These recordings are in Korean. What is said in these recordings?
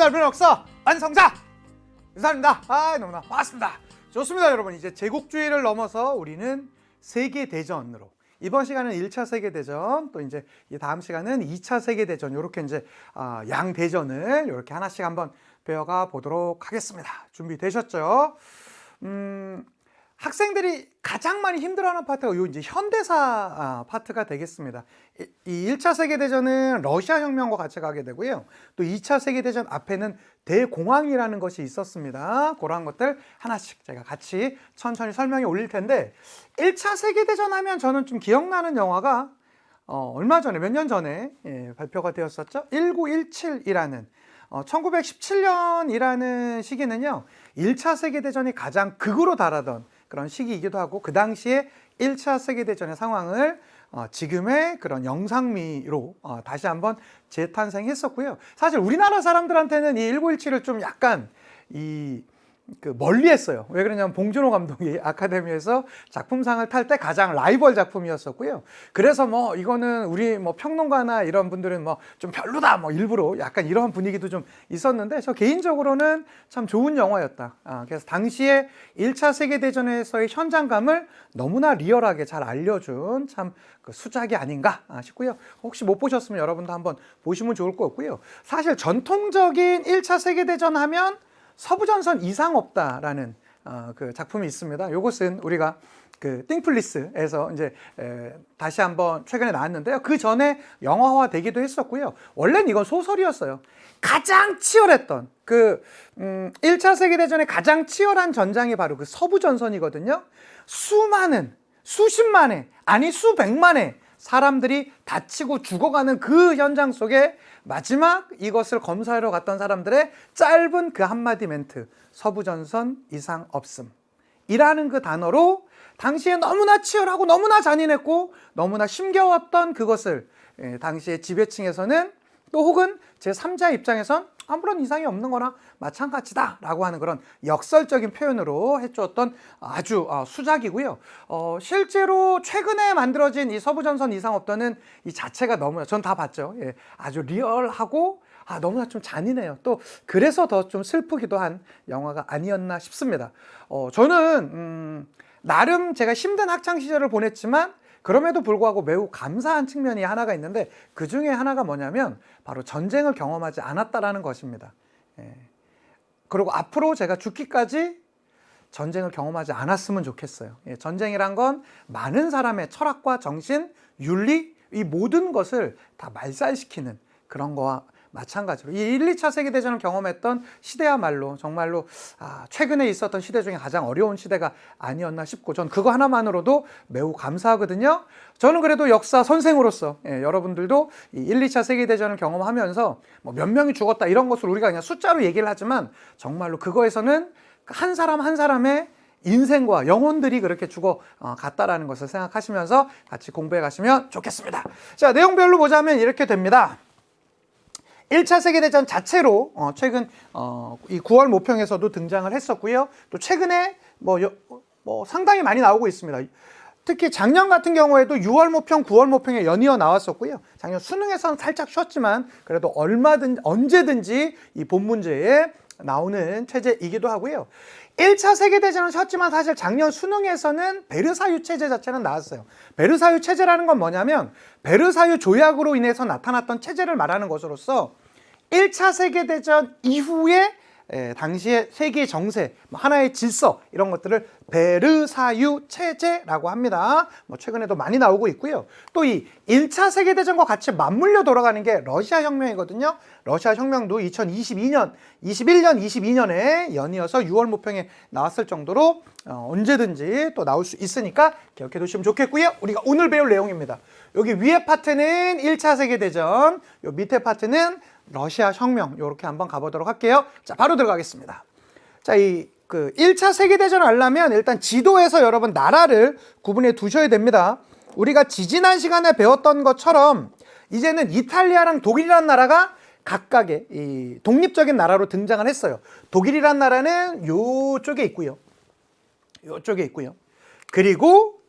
넓은 역사 완성자 유사입니다. 너무나 반갑습니다. 좋습니다. 여러분, 이제 제국주의를 넘어서 우리는 세계대전으로, 이번 시간은 1차 세계대전, 또 이제 이 다음 시간은 2차 세계대전, 이렇게 이제 양대전을 이렇게 하나씩 한번 배워가 보도록 하겠습니다. 준비되셨죠? 학생들이 가장 많이 힘들어하는 파트가 요 이제 현대사 파트가 되겠습니다. 이 1차 세계대전은 러시아 혁명과 같이 가게 되고요. 또 2차 세계대전 앞에는 대공황이라는 것이 있었습니다. 그런 것들 하나씩 제가 같이 천천히 설명해 올릴 텐데, 1차 세계대전 하면 저는 좀 기억나는 영화가 얼마 전에, 몇 년 전에 발표가 되었었죠. 1917이라는 1917년이라는 시기는요, 1차 세계대전이 가장 극으로 달하던 그런 시기이기도 하고, 그 당시에 1차 세계대전의 상황을 지금의 그런 영상미로 다시 한번 재탄생했었고요. 사실 우리나라 사람들한테는 이 1917을 좀 약간 멀리 했어요. 왜 그러냐면 봉준호 감독이 아카데미에서 작품상을 탈 때 가장 라이벌 작품이었었고요. 그래서 이거는 우리 평론가나 이런 분들은 좀 별로다, 일부러 약간 이런 분위기도 좀 있었는데, 저 개인적으로는 참 좋은 영화였다. 그래서 당시에 1차 세계대전에서의 현장감을 너무나 리얼하게 잘 알려준 참 그 수작이 아닌가 싶고요. 혹시 못 보셨으면 여러분도 한번 보시면 좋을 것 같고요. 사실 전통적인 1차 세계대전 하면 서부전선 이상 없다라는 그 작품이 있습니다. 이것은 우리가 그 띵플리스에서 이제 다시 한번 최근에 나왔는데요. 그 전에 영화화 되기도 했었고요. 원래는 이건 소설이었어요. 가장 치열했던 1차 세계대전의 가장 치열한 전장이 바로 그 서부전선이거든요. 수십만의, 아니 수백만의 사람들이 다치고 죽어가는 그 현장 속에 마지막 이것을 검사하러 갔던 사람들의 짧은 그 한마디 멘트, 서부전선 이상 없음 이라는 그 단어로 당시에 너무나 치열하고 너무나 잔인했고 너무나 힘겨웠던 그것을 당시에 지배층에서는, 또 혹은 제3자 입장에선 아무런 이상이 없는 거나 마찬가지다 라고 하는 그런 역설적인 표현으로 해주었던 아주 수작이고요. 실제로 최근에 만들어진 이 서부전선 이상 없다는 이 자체가 너무나, 전 다 봤죠. 아주 리얼하고 너무나 좀 잔인해요. 또 그래서 더 좀 슬프기도 한 영화가 아니었나 싶습니다. 저는 나름 제가 힘든 학창 시절을 보냈지만 그럼에도 불구하고 매우 감사한 측면이 하나가 있는데, 그 중에 하나가 뭐냐면 바로 전쟁을 경험하지 않았다라는 것입니다. 그리고 앞으로 제가 죽기까지 전쟁을 경험하지 않았으면 좋겠어요. 전쟁이란 건 많은 사람의 철학과 정신, 윤리, 이 모든 것을 다 말살시키는 그런 거와 마찬가지로 이 1, 2차 세계대전을 경험했던 시대야말로 정말로 최근에 있었던 시대 중에 가장 어려운 시대가 아니었나 싶고, 전 그거 하나만으로도 매우 감사하거든요. 저는 그래도 역사 선생으로서 여러분들도 이 1, 2차 세계대전을 경험하면서 몇 명이 죽었다 이런 것을 우리가 그냥 숫자로 얘기를 하지만, 정말로 그거에서는 한 사람 한 사람의 인생과 영혼들이 그렇게 죽어 갔다라는 것을 생각하시면서 같이 공부해 가시면 좋겠습니다. 자, 내용별로 보자면 이렇게 됩니다. 1차 세계대전 자체로 최근 이 9월 모평에서도 등장을 했었고요. 또 최근에 상당히 많이 나오고 있습니다. 특히 작년 같은 경우에도 6월 모평, 9월 모평에 연이어 나왔었고요. 작년 수능에서는 살짝 쉬었지만 그래도 언제든지 이 본 문제에 나오는 체제이기도 하고요. 1차 세계대전은 쉬었지만 사실 작년 수능에서는 베르사유 체제 자체는 나왔어요. 베르사유 체제라는 건 뭐냐면 베르사유 조약으로 인해서 나타났던 체제를 말하는 것으로서 1차 세계대전 이후에 당시의 세계 정세, 하나의 질서, 이런 것들을 베르사유 체제라고 합니다. 최근에도 많이 나오고 있고요. 또 이 1차 세계대전과 같이 맞물려 돌아가는 게 러시아 혁명이거든요. 러시아 혁명도 2021년, 22년에 연이어서 6월 모평에 나왔을 정도로 언제든지 또 나올 수 있으니까 기억해 두시면 좋겠고요. 우리가 오늘 배울 내용입니다. 여기 위에 파트는 1차 세계대전, 요 밑에 파트는 러시아 혁명, 요렇게 한번 가보도록 할게요. 자, 바로 들어가겠습니다. 자, 1차 세계대전을 알려면 일단 지도에서 여러분 나라를 구분해 두셔야 됩니다. 우리가 지지난 시간에 배웠던 것처럼 이제는 이탈리아랑 독일이라는 나라가 각각의 이 독립적인 나라로 등장을 했어요. 독일이라는 나라는 요쪽에 있고요. 그리고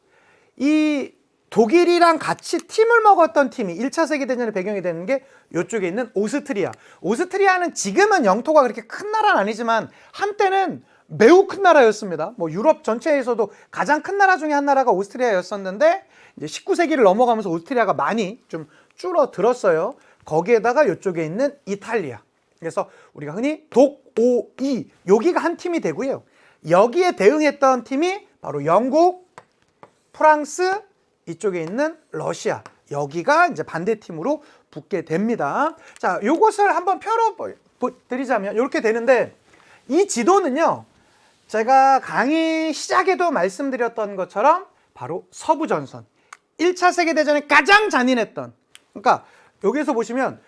이 독일이랑 같이 팀을 먹었던 팀이 1차 세계대전의 배경이 되는 게 이쪽에 있는 오스트리아. 오스트리아는 지금은 영토가 그렇게 큰 나라는 아니지만 한때는 매우 큰 나라였습니다. 뭐 유럽 전체에서도 가장 큰 나라 중에 한 나라가 오스트리아였었는데 이제 19세기를 넘어가면서 오스트리아가 많이 좀 줄어들었어요. 거기에다가 이쪽에 있는 이탈리아. 그래서 우리가 흔히 독오이 여기가 한 팀이 되고요. 여기에 대응했던 팀이 바로 영국, 프랑스, 이쪽에 있는 러시아. 여기가 이제 반대팀으로 붙게 됩니다. 자, 요것을 한번 펴로 드리자면 이렇게 되는데 이 지도는요. 제가 강의 시작에도 말씀드렸던 것처럼 바로 서부전선. 1차 세계대전에 가장 잔인했던. 그러니까 여기에서 보시면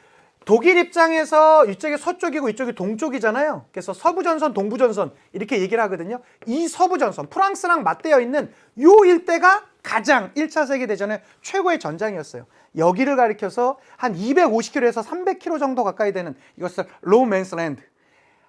독일 입장에서 이쪽이 서쪽이고 이쪽이 동쪽이잖아요. 그래서 서부전선, 동부전선 이렇게 얘기를 하거든요. 이 서부전선, 프랑스랑 맞대어 있는 요 일대가 가장 1차 세계대전의 최고의 전장이었어요. 여기를 가리켜서 한 250km에서 300km 정도 가까이 되는 이것을 로맨스랜드.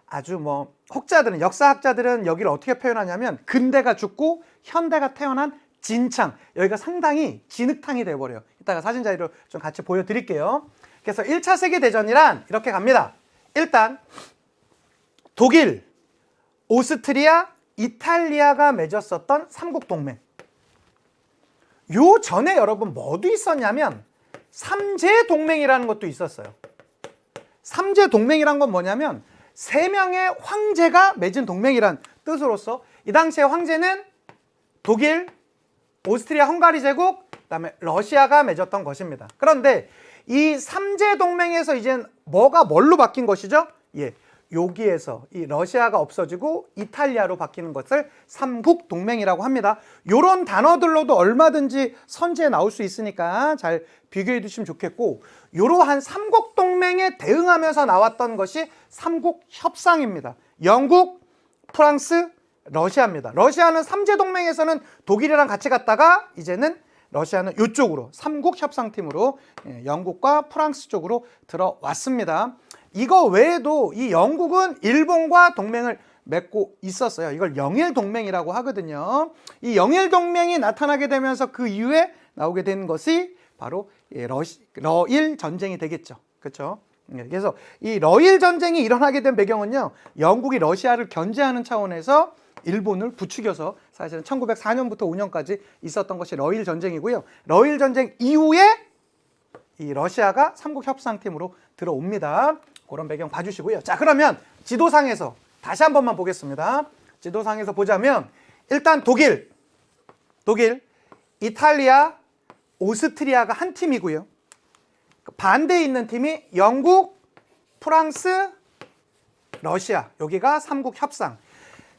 아주 뭐 혹자들은 역사학자들은 여기를 어떻게 표현하냐면 근대가 죽고 현대가 태어난 진창. 여기가 상당히 진흙탕이 돼버려요. 이따가 사진 자료를 좀 같이 보여드릴게요. 그래서 1차 세계대전이란 이렇게 갑니다. 일단 독일, 오스트리아, 이탈리아가 맺었었던 삼국동맹. 요 전에 여러분 뭐도 있었냐면 삼제동맹이라는 것도 있었어요. 삼제동맹이란 건 뭐냐면 세 명의 황제가 맺은 동맹이란 뜻으로서 이 당시에 황제는 독일, 오스트리아 헝가리 제국, 그다음에 러시아가 맺었던 것입니다. 그런데 이 삼제동맹에서 이젠 뭐가 뭘로 바뀐 것이죠? 예, 여기에서 이 러시아가 없어지고 이탈리아로 바뀌는 것을 삼국동맹이라고 합니다. 이런 단어들로도 얼마든지 선지에 나올 수 있으니까 잘 비교해 두시면 좋겠고, 이러한 삼국동맹에 대응하면서 나왔던 것이 삼국협상입니다. 영국, 프랑스, 러시아입니다. 러시아는 삼제동맹에서는 독일이랑 같이 갔다가 이제는 러시아는 이쪽으로 삼국협상팀으로 영국과 프랑스 쪽으로 들어왔습니다. 이거 외에도 이 영국은 일본과 동맹을 맺고 있었어요. 이걸 영일동맹이라고 하거든요. 이 영일동맹이 나타나게 되면서 그 이후에 나오게 된 것이 바로 러일 전쟁이 되겠죠. 그렇죠? 그래서 이 러일 전쟁이 일어나게 된 배경은요. 영국이 러시아를 견제하는 차원에서 일본을 부추겨서 사실은 1904년부터 5년까지 있었던 것이 러일 전쟁이고요. 러일 전쟁 이후에 이 러시아가 삼국협상팀으로 들어옵니다. 그런 배경 봐주시고요. 자, 그러면 지도상에서 다시 한 번만 보겠습니다. 지도상에서 보자면 일단 독일, 이탈리아, 오스트리아가 한 팀이고요. 반대에 있는 팀이 영국, 프랑스, 러시아. 여기가 삼국협상.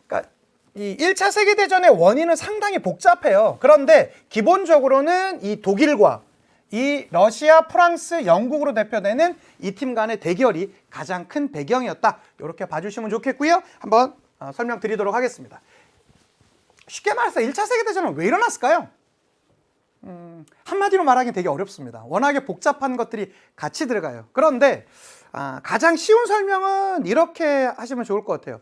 그러니까 이 1차 세계대전의 원인은 상당히 복잡해요. 그런데 기본적으로는 이 독일과 이 러시아, 프랑스, 영국으로 대표되는 이 팀 간의 대결이 가장 큰 배경이었다. 이렇게 봐주시면 좋겠고요. 한번 설명드리도록 하겠습니다. 쉽게 말해서 1차 세계대전은 왜 일어났을까요? 한마디로 말하기 되게 어렵습니다. 워낙에 복잡한 것들이 같이 들어가요. 그런데 가장 쉬운 설명은 이렇게 하시면 좋을 것 같아요.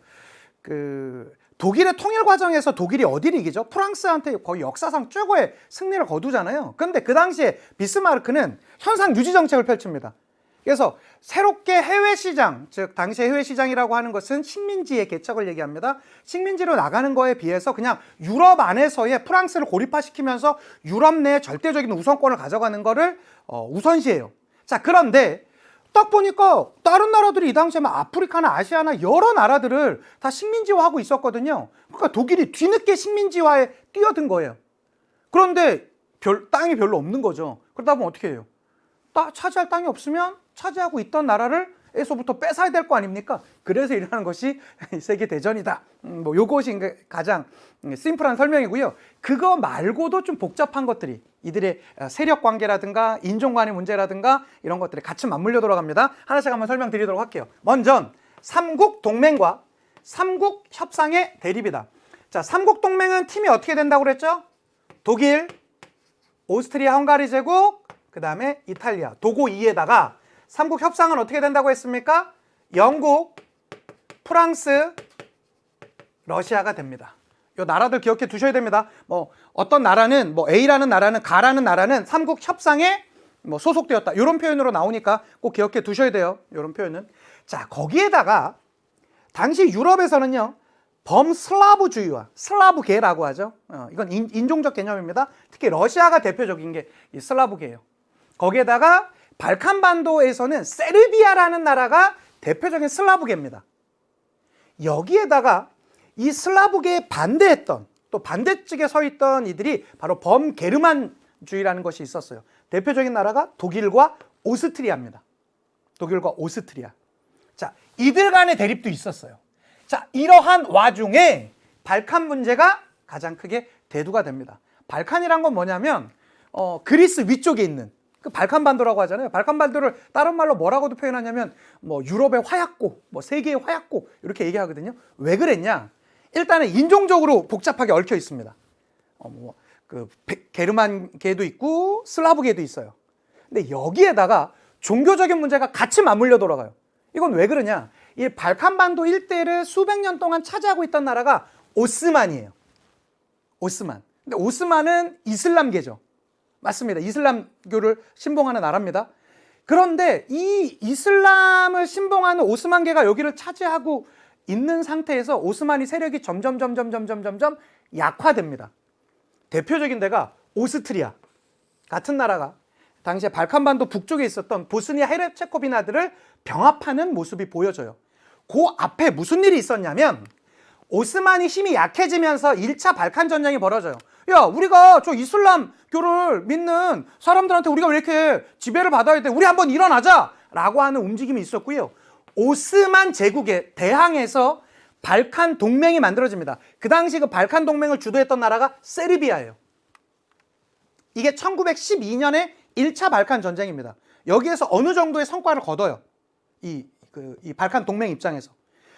독일의 통일 과정에서 독일이 어디를 이기죠? 프랑스한테 거의 역사상 최고의 승리를 거두잖아요. 그런데 그 당시에 비스마르크는 현상 유지 정책을 펼칩니다. 그래서 새롭게 해외 시장, 즉 당시 해외 시장이라고 하는 것은 식민지의 개척을 얘기합니다. 식민지로 나가는 거에 비해서 그냥 유럽 안에서의 프랑스를 고립화시키면서 유럽 내에 절대적인 우선권을 가져가는 거를 우선시해요. 자, 그런데 딱 보니까 다른 나라들이 이 당시에 막 아프리카나 아시아나 여러 나라들을 다 식민지화하고 있었거든요. 그러니까 독일이 뒤늦게 식민지화에 뛰어든 거예요. 그런데 땅이 별로 없는 거죠. 그러다 보면 어떻게 해요? 차지할 땅이 없으면 차지하고 있던 나라를 에서부터 뺏어야 될 거 아닙니까? 그래서 일어나는 것이 세계대전이다. 요것이 가장 심플한 설명이고요. 그거 말고도 좀 복잡한 것들이 이들의 세력 관계라든가 인종 간의 문제라든가 이런 것들이 같이 맞물려 돌아갑니다. 하나씩 한번 설명드리도록 할게요. 먼저 삼국동맹과 삼국협상의 대립이다. 자, 삼국동맹은 팀이 어떻게 된다고 그랬죠? 독일, 오스트리아 헝가리 제국, 그 다음에 이탈리아, 도고 2에다가 삼국협상은 어떻게 된다고 했습니까? 영국, 프랑스, 러시아가 됩니다. 요 나라들 기억해 두셔야 됩니다. 뭐 어떤 나라는 뭐 A라는 나라는 가라는 나라는 삼국 협상에 뭐 소속되었다. 이런 표현으로 나오니까 꼭 기억해 두셔야 돼요. 이런 표현은. 자, 거기에다가 당시 유럽에서는요. 범슬라브주의와 슬라브계라고 하죠. 이건 인종적 개념입니다. 특히 러시아가 대표적인 게 이 슬라브계예요. 거기에다가 발칸반도에서는 세르비아라는 나라가 대표적인 슬라브계입니다. 여기에다가 이 슬라브계에 반대했던 또 반대쪽에 서 있던 이들이 바로 범게르만주의라는 것이 있었어요. 대표적인 나라가 독일과 오스트리아입니다. 독일과 오스트리아. 자, 이들 간의 대립도 있었어요. 자, 이러한 와중에 발칸 문제가 가장 크게 대두가 됩니다. 발칸이란 건 뭐냐면 그리스 위쪽에 있는 그 발칸반도라고 하잖아요. 발칸반도를 다른 말로 뭐라고도 표현하냐면 뭐 유럽의 화약고, 뭐 세계의 화약고 이렇게 얘기하거든요. 왜 그랬냐? 일단은 인종적으로 복잡하게 얽혀 있습니다. 그 게르만계도 있고 슬라브계도 있어요. 근데 여기에다가 종교적인 문제가 같이 맞물려 돌아가요. 이건 왜 그러냐? 이 발칸반도 일대를 수백 년 동안 차지하고 있던 나라가 오스만이에요. 오스만. 근데 오스만은 이슬람계죠. 맞습니다. 이슬람교를 신봉하는 나라입니다. 그런데 이 이슬람을 신봉하는 오스만계가 여기를 차지하고 있는 상태에서 오스만이 세력이 점점 약화됩니다. 대표적인 데가 오스트리아 같은 나라가 당시에 발칸반도 북쪽에 있었던 보스니아 헤르체고비나들을 병합하는 모습이 보여져요. 그 앞에 무슨 일이 있었냐면 오스만이 힘이 약해지면서 1차 발칸 전쟁이 벌어져요. 야, 우리가 저 이슬람교를 믿는 사람들한테 우리가 왜 이렇게 지배를 받아야 돼? 우리 한번 일어나자! 라고 하는 움직임이 있었고요. 오스만 제국에 대항해서 발칸 동맹이 만들어집니다. 그 당시 그 발칸 동맹을 주도했던 나라가 세르비아예요. 이게 1912년에 1차 발칸 전쟁입니다. 여기에서 어느 정도의 성과를 거둬요. 이 발칸 동맹 입장에서.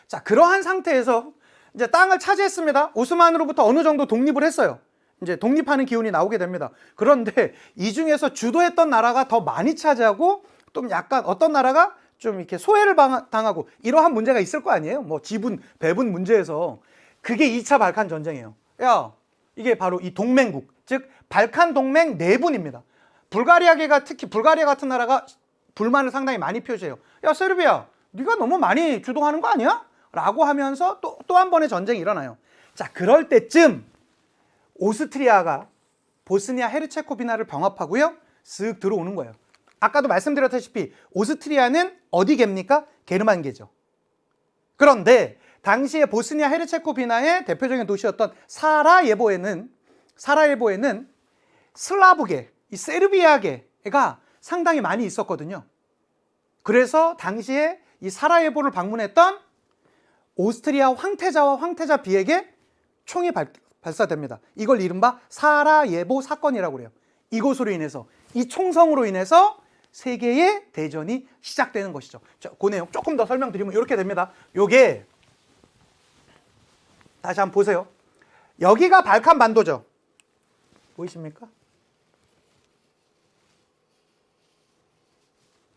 자, 그러한 상태에서 이제 땅을 차지했습니다. 오스만으로부터 어느 정도 독립을 했어요. 이제 독립하는 기운이 나오게 됩니다. 그런데 이 중에서 주도했던 나라가 더 많이 차지하고 또 약간 어떤 나라가 좀 이렇게 소외를 당하고 이러한 문제가 있을 거 아니에요? 뭐 지분, 배분 문제에서. 그게 2차 발칸 전쟁이에요. 야, 이게 바로 이 동맹국, 즉 발칸 동맹 내분입니다. 불가리아계가 특히 불가리아 같은 나라가 불만을 상당히 많이 표시해요. 야, 세르비아, 네가 너무 많이 주도하는 거 아니야? 라고 하면서 또 한 번의 전쟁이 일어나요. 자, 그럴 때쯤 오스트리아가 보스니아 헤르체고비나를 병합하고요. 쓱 들어오는 거예요. 아까도 말씀드렸다시피 오스트리아는 어디 계입니까? 게르만계죠. 그런데 당시에 보스니아 헤르체고비나의 대표적인 도시였던 사라예보에는 슬라브계, 이 세르비아계가 상당히 많이 있었거든요. 그래서 당시에 이 사라예보를 방문했던 오스트리아 황태자와 황태자 비에게 총이 발사됩니다. 이걸 이른바 사라예보 사건이라고 그래요. 이것으로 인해서, 이 총성으로 인해서 세계의 대전이 시작되는 것이죠. 자, 그 내용 조금 더 설명드리면 이렇게 됩니다. 요게 다시 한번 보세요. 여기가 발칸반도죠. 보이십니까?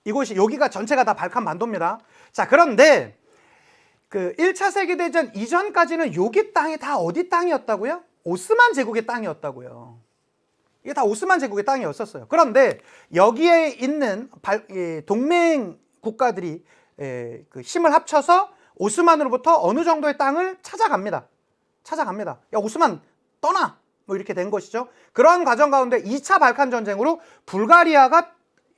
여기가 전체가 다 발칸반도입니다. 자, 그런데 그 1차 세계대전 이전까지는 여기 땅이 다 어디 땅이었다고요? 오스만 제국의 땅이었다고요. 이게 다 오스만 제국의 땅이었었어요. 그런데 여기에 있는 동맹 국가들이 그 힘을 합쳐서 오스만으로부터 어느 정도의 땅을 찾아갑니다. 야, 오스만 떠나! 뭐 이렇게 된 것이죠. 그런 과정 가운데 2차 발칸 전쟁으로 불가리아가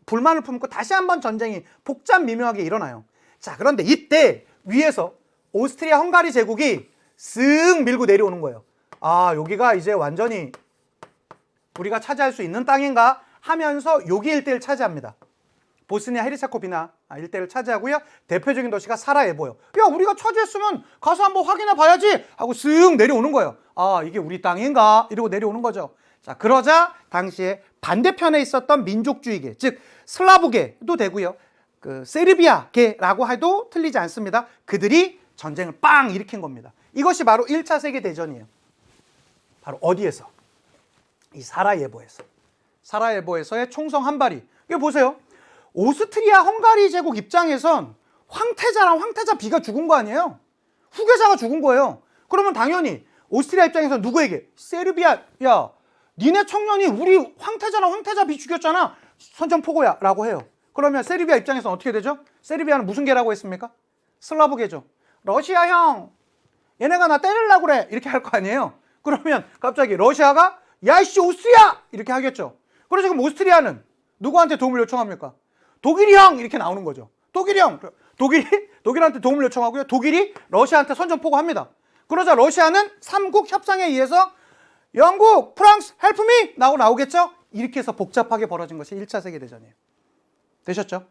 불만을 품고 다시 한번 전쟁이 복잡미묘하게 일어나요. 자, 그런데 이때 위에서 오스트리아 헝가리 제국이 쓱 밀고 내려오는 거예요. 아, 여기가 이제 완전히 우리가 차지할 수 있는 땅인가 하면서 여기 일대를 차지합니다. 보스니아 헤르체고비나 일대를 차지하고요. 대표적인 도시가 사라예보예요. 야, 우리가 차지했으면 가서 한번 확인해 봐야지 하고 쓱 내려오는 거예요. 아, 이게 우리 땅인가 이러고 내려오는 거죠. 자, 그러자 당시에 반대편에 있었던 민족주의계, 즉 슬라브계도 되고요. 그 세르비아계라고 해도 틀리지 않습니다. 그들이 전쟁을 빵 일으킨 겁니다. 이것이 바로 1차 세계대전이에요. 바로 어디에서? 이 사라예보에서의 총성 한 발이. 이거 보세요. 오스트리아 헝가리 제국 입장에선 황태자랑 황태자 비가 죽은 거 아니에요? 후계자가 죽은 거예요. 그러면 당연히 오스트리아 입장에서 누구에게? 세르비아, 야, 니네 청년이 우리 황태자랑 황태자비 죽였잖아. 선전포고야 라고 해요. 그러면 세르비아 입장에서는 어떻게 되죠? 세르비아는 무슨 개라고 했습니까? 슬라브계죠. 러시아 형, 얘네가 나 때리려고 그래. 이렇게 할 거 아니에요. 그러면 갑자기 러시아가 야이씨 오스트리아! 이렇게 하겠죠. 그래서 지금 오스트리아는 누구한테 도움을 요청합니까? 독일이 형! 이렇게 나오는 거죠. 독일이 형! 독일한테 도움을 요청하고요. 독일이 러시아한테 선전포고합니다. 그러자 러시아는 삼국 협상에 의해서 영국, 프랑스, 헬프미! 나오겠죠? 이렇게 해서 복잡하게 벌어진 것이 1차 세계대전이에요. 되셨죠?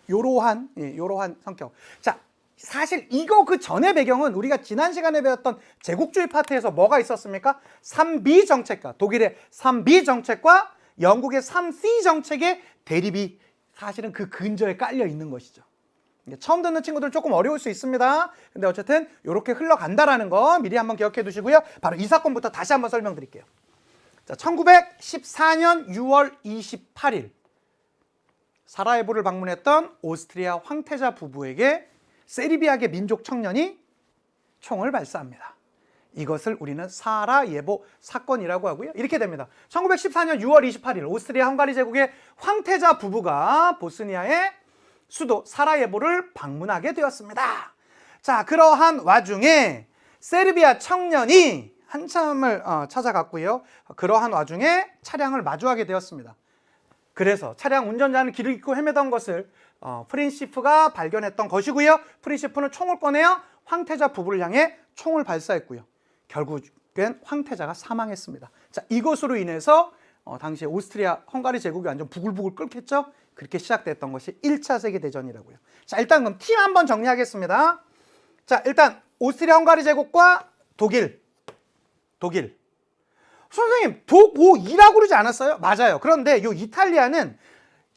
요러한 성격. 자, 사실 이거 그 전의 배경은 우리가 지난 시간에 배웠던 제국주의 파트에서 뭐가 있었습니까? 3B 정책과 독일의 3B 정책과 영국의 3C 정책의 대립이 사실은 그 근저에 깔려 있는 것이죠. 처음 듣는 친구들 조금 어려울 수 있습니다. 근데 어쨌든 이렇게 흘러간다라는 거 미리 한번 기억해 두시고요. 바로 이 사건부터 다시 한번 설명드릴게요. 자, 1914년 6월 28일 사라예보를 방문했던 오스트리아 황태자 부부에게 세르비아계 민족 청년이 총을 발사합니다. 이것을 우리는 사라예보 사건이라고 하고요. 이렇게 됩니다. 1914년 6월 28일 오스트리아 헝가리 제국의 황태자 부부가 보스니아의 수도 사라예보를 방문하게 되었습니다. 자, 그러한 와중에 세르비아 청년이 한참을 찾아갔고요. 그러한 와중에 차량을 마주하게 되었습니다. 그래서 차량 운전자는 길을 잃고 헤매던 것을 프린시프가 발견했던 것이고요. 프린시프는 총을 꺼내어 황태자 부부를 향해 총을 발사했고요. 결국엔 황태자가 사망했습니다. 자, 이것으로 인해서 당시에 오스트리아 헝가리 제국이 완전 부글부글 끓겠죠. 그렇게 시작됐던 것이 1차 세계대전이라고요. 자, 일단 그럼 팀 한번 정리하겠습니다. 자, 일단 오스트리아 헝가리 제국과 독일. 선생님, 독5이라고 그러지 않았어요? 맞아요. 그런데 이 이탈리아는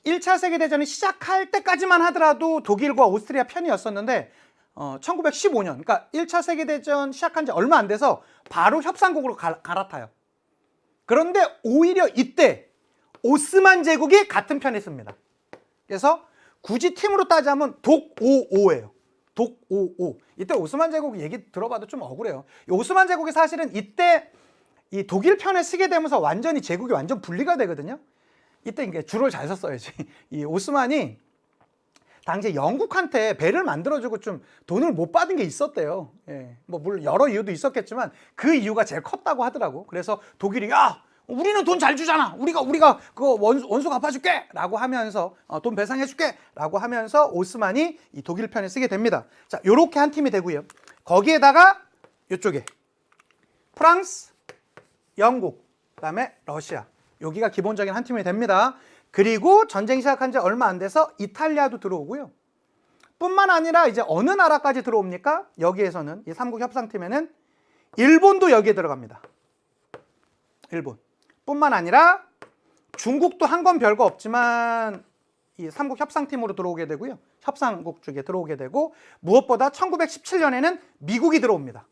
1차 세계대전이 시작할 때까지만 하더라도 독일과 오스트리아 편이었었는데 1915년, 그러니까 1차 세계대전 시작한 지 얼마 안 돼서 바로 협상국으로 갈아타요. 그런데 오히려 이때 오스만 제국이 같은 편에 씁니다. 그래서 굳이 팀으로 따지면 독55예요. 독55. 이때 오스만 제국 얘기 들어봐도 좀 억울해요. 이 오스만 제국이 사실은 이때 이 독일 편에 쓰게 되면서 완전히 제국이 완전 분리가 되거든요. 이때 이게 줄을 잘 섰어야지. 이 오스만이 당시에 영국한테 배를 만들어주고 좀 돈을 못 받은 게 있었대요. 예. 뭐 물론 여러 이유도 있었겠지만 그 이유가 제일 컸다고 하더라고. 그래서 독일이 야, 우리는 돈 잘 주잖아. 우리가 그거 원수 갚아줄게. 라고 하면서 돈 배상해줄게. 라고 하면서 오스만이 이 독일 편에 쓰게 됩니다. 자, 요렇게 한 팀이 되고요. 거기에다가 이쪽에 프랑스, 영국, 그다음에 러시아. 여기가 기본적인 한 팀이 됩니다. 그리고 전쟁이 시작한 지 얼마 안 돼서 이탈리아도 들어오고요. 뿐만 아니라 이제 어느 나라까지 들어옵니까? 여기에서는 이 삼국 협상팀에는 일본도 여기에 들어갑니다. 일본. 뿐만 아니라 중국도 한 건 별거 없지만 이 삼국 협상팀으로 들어오게 되고요. 협상국 쪽에 들어오게 되고 무엇보다 1917년에는 미국이 들어옵니다.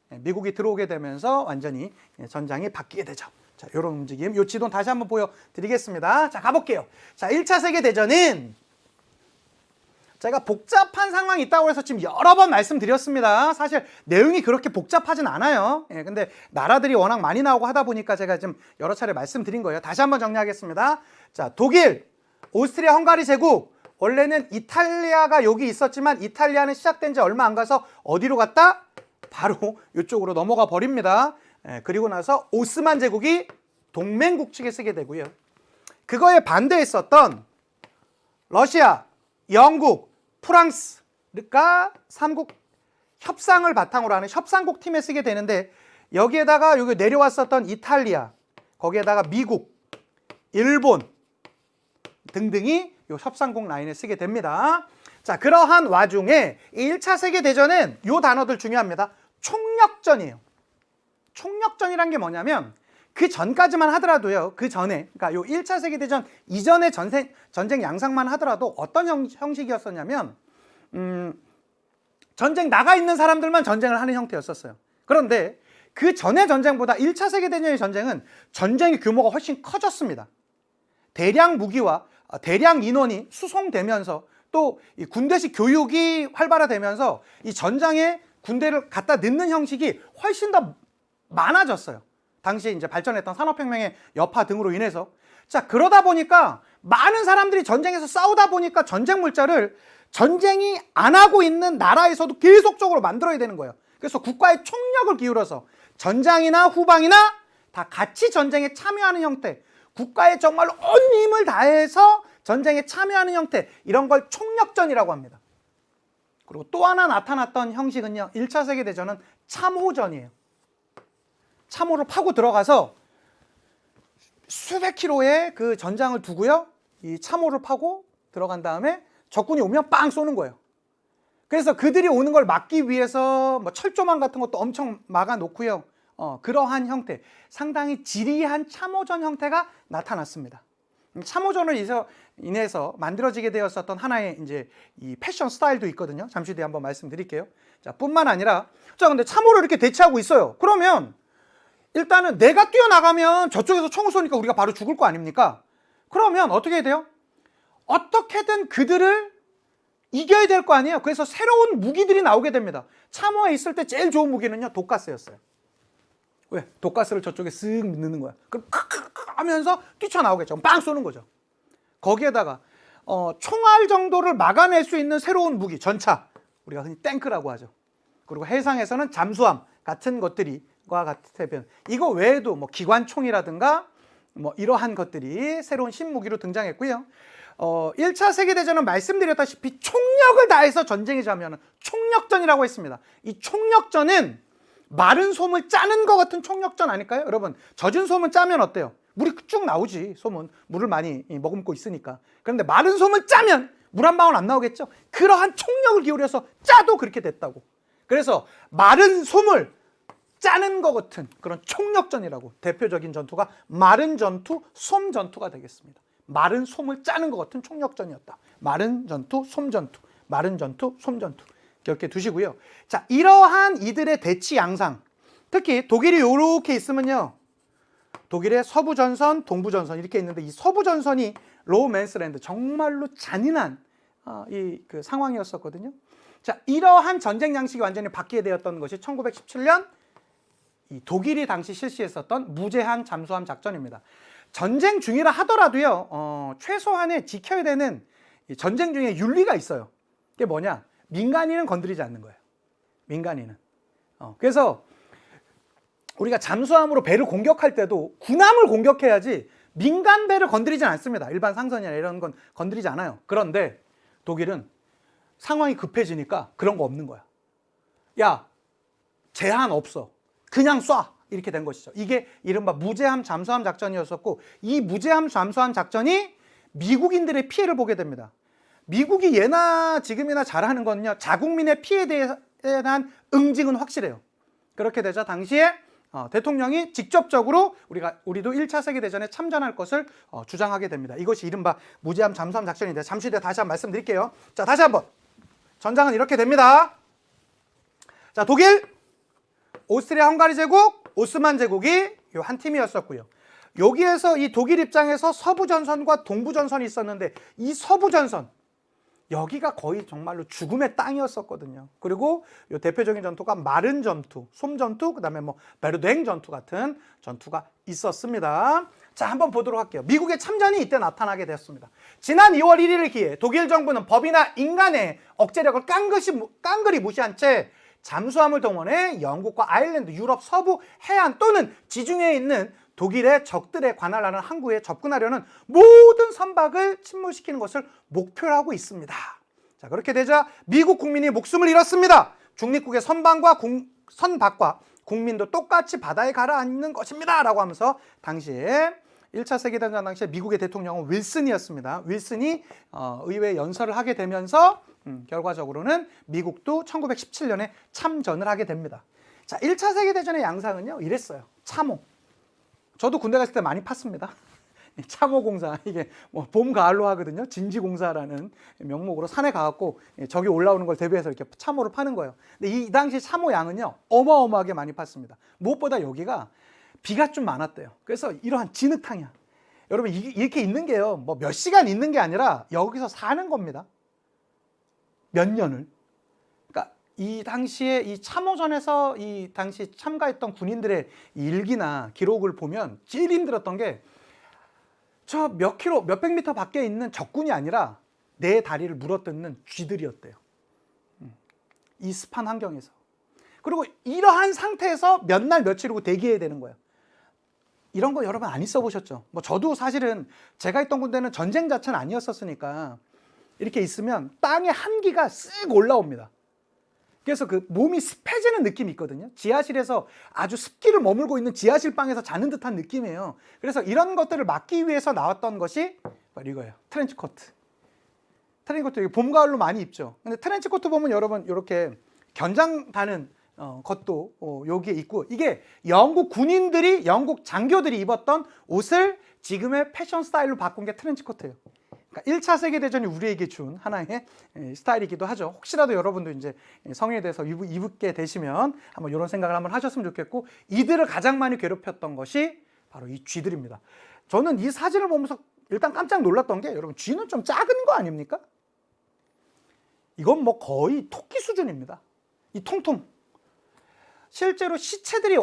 미국이 들어오게 되면서 완전히 전장이 바뀌게 되죠. 자, 이런 움직임. 이 지도 다시 한번 보여드리겠습니다. 자, 가볼게요. 자, 1차 세계대전은 제가 복잡한 상황이 있다고 해서 지금 여러 번 말씀드렸습니다. 사실 내용이 그렇게 복잡하진 않아요. 근데 나라들이 워낙 많이 나오고 하다 보니까 제가 지금 여러 차례 말씀드린 거예요. 다시 한번 정리하겠습니다. 자, 독일, 오스트리아 헝가리 제국. 원래는 이탈리아가 여기 있었지만 이탈리아는 시작된 지 얼마 안 가서 어디로 갔다? 바로 이쪽으로 넘어가 버립니다. 그리고 나서 오스만 제국이 동맹국 측에 쓰게 되고요. 그거에 반대했었던 러시아, 영국, 프랑스가 삼국 협상을 바탕으로 하는 협상국 팀에 쓰게 되는데 여기에다가 여기 내려왔었던 이탈리아, 거기에다가 미국, 일본 등등이 이 협상국 라인에 쓰게 됩니다. 자, 그러한 와중에 1차 세계대전은 이 단어들 중요합니다. 총력전이에요. 총력전이란 게 뭐냐면 그 전까지만 하더라도요. 그 전에, 그러니까 요 1차 세계대전 이전의 전쟁 양상만 하더라도 어떤 형식이었었냐면 전쟁 나가 있는 사람들만 전쟁을 하는 형태였었어요. 그런데 그 전의 전쟁보다 1차 세계대전의 전쟁은 전쟁의 규모가 훨씬 커졌습니다. 대량 무기와 대량 인원이 수송되면서 또 이 군대식 교육이 활발화되면서 이 전장에 군대를 갖다 넣는 형식이 훨씬 더 많아졌어요. 당시 이제 발전했던 산업혁명의 여파 등으로 인해서. 자, 그러다 보니까 많은 사람들이 전쟁에서 싸우다 보니까 전쟁 물자를 전쟁이 안 하고 있는 나라에서도 계속적으로 만들어야 되는 거예요. 그래서 국가의 총력을 기울여서 전장이나 후방이나 다 같이 전쟁에 참여하는 형태, 국가에 정말로 온 힘을 다해서 전쟁에 참여하는 형태, 이런 걸 총력전이라고 합니다. 그리고 또 하나 나타났던 형식은요, 1차 세계대전은 참호전이에요. 참호를 파고 들어가서 수백 킬로의 그 전장을 두고요, 이 참호를 파고 들어간 다음에 적군이 오면 빵 쏘는 거예요. 그래서 그들이 오는 걸 막기 위해서 뭐 철조망 같은 것도 엄청 막아 놓고요. 그러한 형태, 상당히 지리한 참호전 형태가 나타났습니다. 참호전을 인해서 만들어지게 되었었던 하나의 이제 이 패션 스타일도 있거든요. 잠시 뒤에 한번 말씀드릴게요. 자, 뿐만 아니라, 자, 근데 참호를 이렇게 대치하고 있어요. 그러면 일단은 내가 뛰어나가면 저쪽에서 총을 쏘니까 우리가 바로 죽을 거 아닙니까? 그러면 어떻게 해야 돼요? 어떻게든 그들을 이겨야 될 거 아니에요. 그래서 새로운 무기들이 나오게 됩니다. 참호에 있을 때 제일 좋은 무기는요, 독가스였어요. 왜? 독가스를 저쪽에 쓱 넣는 거야. 그럼 크크크 하면서 뛰쳐나오겠죠. 빵 쏘는 거죠. 거기에다가 총알 정도를 막아낼 수 있는 새로운 무기, 전차, 우리가 흔히 탱크라고 하죠. 그리고 해상에서는 잠수함 같은 것들이 같은, 이거 외에도 뭐 기관총이라든가 뭐 이러한 것들이 새로운 신무기로 등장했고요. 1차 세계대전은 말씀드렸다시피 총력을 다해서 전쟁에 참여하는 총력전이라고 했습니다. 이 총력전은 마른 솜을 짜는 것 같은 총력전 아닐까요? 여러분, 젖은 솜은 짜면 어때요? 물이 쭉 나오지. 솜은 물을 많이 머금고 있으니까. 그런데 마른 솜을 짜면 물 한 방울 안 나오겠죠? 그러한 총력을 기울여서 짜도 그렇게 됐다고. 그래서 마른 솜을 짜는 것 같은 그런 총력전이라고, 대표적인 전투가 마른 전투, 솜 전투가 되겠습니다. 마른 솜을 짜는 것 같은 총력전이었다. 마른 전투, 솜 전투, 마른 전투, 솜 전투. 기억해 두시고요. 자, 이러한 이들의 대치 양상, 특히 독일이 이렇게 있으면요, 독일의 서부 전선, 동부 전선 이렇게 있는데, 이 서부 전선이 로맨스랜드, 정말로 잔인한 그 상황이었었거든요. 자, 이러한 전쟁 양식이 완전히 바뀌게 되었던 것이 1917년 이 독일이 당시 실시했었던 무제한 잠수함 작전입니다. 전쟁 중이라 하더라도요, 최소한의 지켜야 되는 전쟁 중에 윤리가 있어요. 그게 뭐냐? 민간인은 건드리지 않는 거예요. 민간인은. 그래서 우리가 잠수함으로 배를 공격할 때도 군함을 공격해야지 민간 배를 건드리진 않습니다. 일반 상선이나 이런 건 건드리지 않아요. 그런데 독일은 상황이 급해지니까 그런 거 없는 거야. 야, 제한 없어. 그냥 쏴. 이렇게 된 것이죠. 이게 이른바 무제한 잠수함 작전이었었고, 이 무제한 잠수함 작전이 미국인들의 피해를 보게 됩니다. 미국이 예나 지금이나 잘하는 건요, 자국민의 피해에 대한 응징은 확실해요. 그렇게 되자 당시에 대통령이 직접적으로 우리도 1차 세계대전에 참전할 것을 주장하게 됩니다. 이것이 이른바 무제한 잠수함 작전인데, 잠시 뒤에 다시 한번 말씀드릴게요. 자, 다시 한번. 전장은 이렇게 됩니다. 자, 독일, 오스트리아 헝가리 제국, 오스만 제국이 요 한 팀이었었고요. 여기에서 이 독일 입장에서 서부 전선과 동부 전선이 있었는데, 이 서부 전선, 여기가 거의 정말로 죽음의 땅이었었거든요. 그리고 요 대표적인 전투가 마른 전투, 솜 전투, 그다음에 뭐 베르댕 전투 같은 전투가 있었습니다. 자, 한번 보도록 할게요. 미국의 참전이 이때 나타나게 되었습니다. 지난 2월 1일을 기해 독일 정부는 법이나 인간의 억제력을 깡그리 무시한 채 잠수함을 동원해 영국과 아일랜드, 유럽 서부 해안 또는 지중해에 있는 독일의 적들에 관할하는 항구에 접근하려는 모든 선박을 침몰시키는 것을 목표로 하고 있습니다. 자, 그렇게 되자 미국 국민이 목숨을 잃었습니다. 중립국의 선박과 국민도 똑같이 바다에 가라앉는 것입니다. 라고 하면서 당시에 1차 세계대전 당시에 미국의 대통령은 윌슨이었습니다. 윌슨이 의회 연설을 하게 되면서 결과적으로는 미국도 1917년에 참전을 하게 됩니다. 자, 1차 세계대전의 양상은요, 이랬어요. 참호. 저도 군대 갔을 때 많이 팠습니다. 참호공사, 이게 뭐 봄, 가을로 하거든요. 진지공사라는 명목으로 산에 가갖고 적이 올라오는 걸 대비해서 이렇게 참호를 파는 거예요. 근데 이 당시 참호 양은요, 어마어마하게 많이 팠습니다. 무엇보다 여기가 비가 좀 많았대요. 그래서 이러한 진흙탕이야. 여러분, 이렇게 있는 게요, 뭐 몇 시간 있는 게 아니라 여기서 사는 겁니다. 몇 년을. 그러니까 이 당시에 이 참호전에서 이 당시 참가했던 군인들의 일기나 기록을 보면 제일 힘들었던 게 저 몇 킬로, 몇백 미터 밖에 있는 적군이 아니라 내 다리를 물어뜯는 쥐들이었대요. 이 습한 환경에서. 그리고 이러한 상태에서 몇 날 며칠이고 대기해야 되는 거예요. 이런 거 여러분 안 있어 보셨죠? 뭐 저도 사실은 제가 있던 군대는 전쟁 자체는 아니었었으니까 이렇게 있으면 땅에 한기가 쓱 올라옵니다. 그래서 그 몸이 습해지는 느낌이 있거든요. 지하실에서 아주 습기를 머물고 있는 지하실 방에서 자는 듯한 느낌이에요. 그래서 이런 것들을 막기 위해서 나왔던 것이 바로 이거예요. 트렌치코트. 트렌치코트 봄 가을로 많이 입죠. 근데 트렌치코트 보면 여러분 이렇게 견장 다는 것도 여기에 있고, 이게 영국 군인들이, 영국 장교들이 입었던 옷을 지금의 패션 스타일로 바꾼 게 트렌치코트예요. 그러니까 1차 세계대전이 우리에게 준 하나의 스타일이기도 하죠. 혹시라도 여러분도 이제 성인이 돼서 입게 되시면 한번 이런 생각을 한번 하셨으면 좋겠고, 이들을 가장 많이 괴롭혔던 것이 바로 이 쥐들입니다. 저는 이 사진을 보면서 일단 깜짝 놀랐던 게, 여러분 쥐는 좀 작은 거 아닙니까? 이건 뭐 거의 토끼 수준입니다. 이 통통. 실제로 시체들이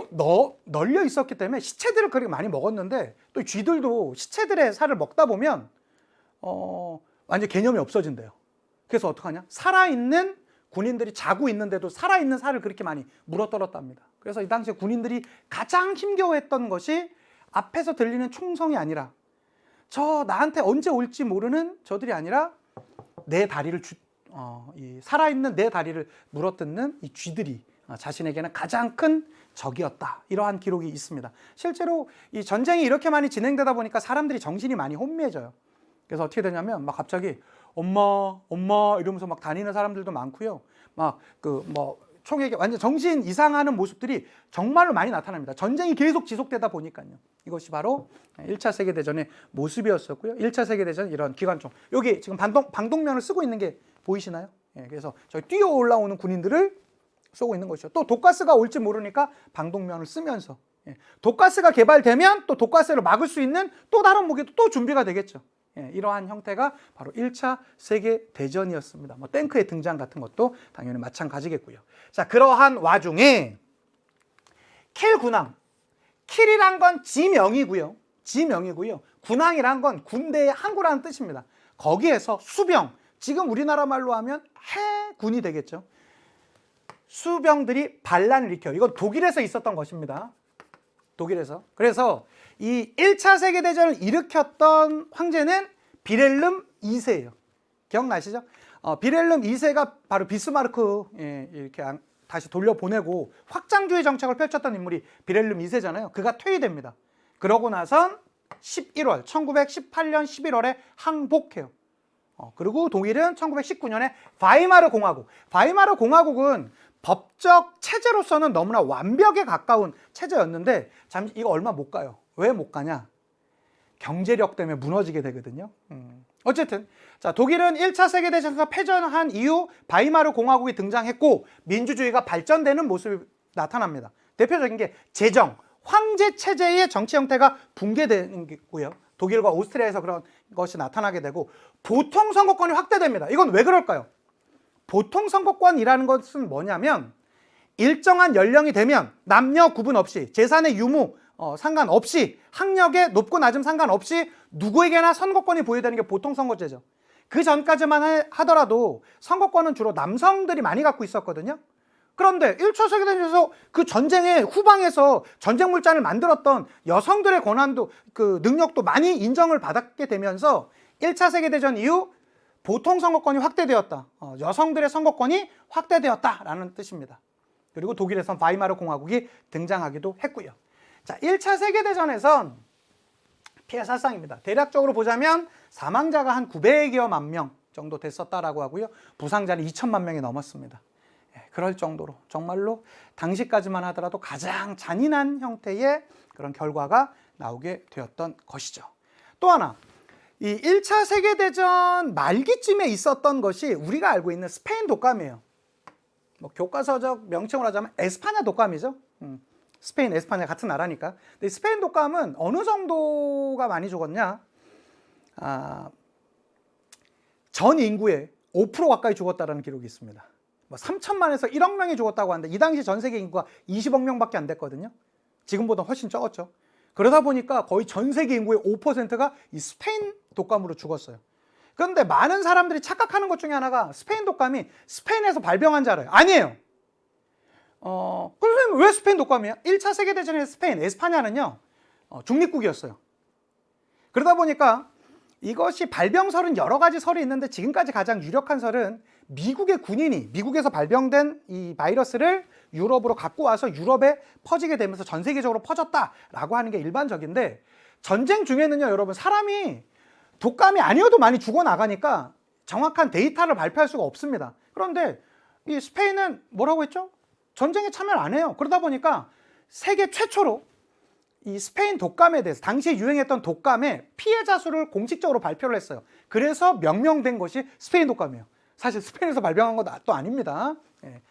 널려 있었기 때문에 시체들을 그렇게 많이 먹었는데, 또 쥐들도 시체들의 살을 먹다 보면 완전 개념이 없어진대요. 그래서 어떡하냐? 살아있는 군인들이 자고 있는데도 살아있는 살을 그렇게 많이 물어떨었답니다. 그래서 이 당시에 군인들이 가장 힘겨워했던 것이 앞에서 들리는 총성이 아니라, 저 나한테 언제 올지 모르는 저들이 아니라 내 다리를 이 살아있는 내 다리를 물어뜯는 이 쥐들이 자신에게는 가장 큰 적이었다. 이러한 기록이 있습니다. 실제로 이 전쟁이 이렇게 많이 진행되다 보니까 사람들이 정신이 많이 혼미해져요. 그래서 어떻게 되냐면 막 갑자기 엄마 이러면서 막 다니는 사람들도 많고요. 막 그 뭐 총에게 완전 정신 이상하는 모습들이 정말로 많이 나타납니다. 전쟁이 계속 지속되다 보니까요. 이것이 바로 1차 세계대전의 모습이었었고요. 1차 세계대전 이런 기관총. 여기 지금 방독면을 쓰고 있는 게 보이시나요? 예, 그래서 저희 뛰어 올라오는 군인들을 쏘고 있는 것이죠. 또 독가스가 올지 모르니까 방독면을 쓰면서, 독가스가 개발되면 또 독가스를 막을 수 있는 또 다른 무기도 또 준비가 되겠죠. 이러한 형태가 바로 1차 세계대전이었습니다. 뭐 탱크의 등장 같은 것도 당연히 마찬가지겠고요. 자, 그러한 와중에 킬 군항. 킬이란 건 지명이고요. 군항이란 건 군대의 항구라는 뜻입니다. 거기에서 수병, 지금 우리나라 말로 하면 해군이 되겠죠. 수병들이 반란을 일으켜. 이건 독일에서 있었던 것입니다. 독일에서. 그래서 이 1차 세계대전을 일으켰던 황제는 비렐름 2세예요. 기억나시죠? 비렐름 2세가 바로 비스마르크 이렇게 다시 돌려보내고 확장주의 정책을 펼쳤던 인물이 비렐름 2세잖아요. 그가 퇴위됩니다. 그러고 나선 1918년 11월에 항복해요. 그리고 독일은 1919년에 바이마르 공화국. 바이마르 공화국은 법적 체제로서는 너무나 완벽에 가까운 체제였는데, 잠시 이거 얼마 못 가요. 왜 못 가냐? 경제력 때문에 무너지게 되거든요. 어쨌든 자, 독일은 1차 세계대전에서 패전한 이후 바이마르 공화국이 등장했고 민주주의가 발전되는 모습이 나타납니다. 대표적인 게 재정, 황제 체제의 정치 형태가 붕괴되는 거고요. 독일과 오스트리아에서 그런 것이 나타나게 되고, 보통 선거권이 확대됩니다. 이건 왜 그럴까요? 보통 선거권이라는 것은 뭐냐면, 일정한 연령이 되면 남녀 구분 없이, 재산의 유무 상관없이, 학력의 높고 낮음 상관없이 누구에게나 선거권이 부여되는 게 보통 선거제죠. 그 전까지만 하더라도 선거권은 주로 남성들이 많이 갖고 있었거든요. 그런데 1차 세계대전에서 그 전쟁의 후방에서 전쟁 물자를 만들었던 여성들의 권한도, 그 능력도 많이 인정을 받게 되면서 1차 세계대전 이후 보통 선거권이 확대되었다. 여성들의 선거권이 확대되었다라는 뜻입니다. 그리고 독일에선 바이마르 공화국이 등장하기도 했고요. 자, 1차 세계대전에선 피해 살상입니다. 대략적으로 보자면 사망자가 한 900여만 명 정도 됐었다라고 하고요. 부상자는 2천만 명이 넘었습니다. 그럴 정도로 정말로 당시까지만 하더라도 가장 잔인한 형태의 그런 결과가 나오게 되었던 것이죠. 또 하나, 이 1차 세계대전 말기쯤에 있었던 것이 우리가 알고 있는 스페인 독감이에요. 뭐 교과서적 명칭으로 하자면 에스파냐 독감이죠. 스페인, 에스파냐 같은 나라니까. 근데 스페인 독감은 어느 정도가 많이 죽었냐? 전 인구의 5% 가까이 죽었다는 기록이 있습니다. 뭐 3천만에서 1억 명이 죽었다고 하는데 이 당시 전 세계 인구가 20억 명밖에 안 됐거든요. 지금보다 훨씬 적었죠. 그러다 보니까 거의 전 세계 인구의 5%가 이 스페인 독감으로 죽었어요. 그런데 많은 사람들이 착각하는 것 중에 하나가 스페인 독감이 스페인에서 발병한 줄 알아요. 아니에요. 그러면 왜 스페인 독감이야? 1차 세계대전의 스페인, 에스파냐는요, 중립국이었어요. 그러다 보니까 이것이 발병설은 여러 가지 설이 있는데 지금까지 가장 유력한 설은 미국의 군인이 미국에서 발병된 이 바이러스를 유럽으로 갖고 와서 유럽에 퍼지게 되면서 전 세계적으로 퍼졌다라고 하는 게 일반적인데, 전쟁 중에는요, 여러분, 사람이 독감이 아니어도 많이 죽어나가니까 정확한 데이터를 발표할 수가 없습니다. 그런데 이 스페인은 뭐라고 했죠? 전쟁에 참여를 안 해요. 그러다 보니까 세계 최초로 이 스페인 독감에 대해서 당시에 유행했던 독감의 피해자 수를 공식적으로 발표를 했어요. 그래서 명명된 것이 스페인 독감이에요. 사실 스페인에서 발병한 것도 아닙니다.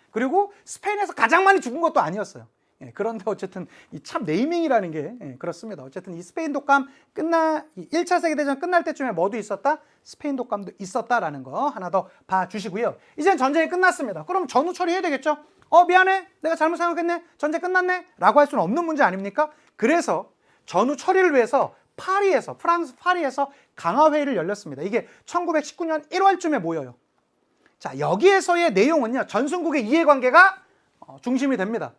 그리고 스페인에서 가장 많이 죽은 것도 아니었어요. 그런데 어쨌든 이 참 네이밍이라는 게 그렇습니다. 어쨌든 이 스페인 독감 1차 세계대전 끝날 때쯤에 뭐도 있었다? 스페인 독감도 있었다라는 거 하나 더 봐주시고요. 이젠 전쟁이 끝났습니다. 그럼 전후 처리해야 되겠죠? 미안해, 내가 잘못 생각했네, 전쟁 끝났네 라고 할 수는 없는 문제 아닙니까? 그래서 전후 처리를 위해서 프랑스 파리에서 강화회의를 열렸습니다. 이게 1919년 1월쯤에 모여요. 자, 여기에서의 내용은요, 전순국의 이해관계가 중심이 됩니다.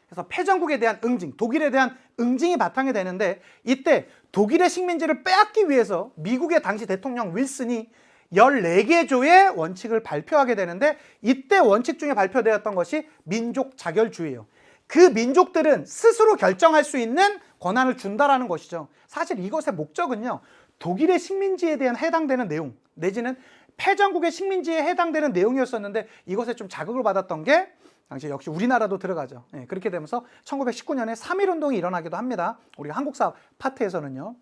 그래서 패전국에 대한 응징, 독일에 대한 응징이 바탕이 되는데, 이때 독일의 식민지를 빼앗기 위해서 미국의 당시 대통령 윌슨이 14개 조의 원칙을 발표하게 되는데, 이때 원칙 중에 발표되었던 것이 민족 자결주의예요. 그 민족들은 스스로 결정할 수 있는 권한을 준다라는 것이죠. 사실 이것의 목적은요, 독일의 식민지에 대한 해당되는 내용, 내지는 패전국의 식민지에 해당되는 내용이었었는데, 이것에 좀 자극을 받았던 게 당시 역시 우리나라도 들어가죠. 그렇게 되면서 1919년에 3.1운동이 일어나기도 합니다. 우리 한국사 파트에서는요.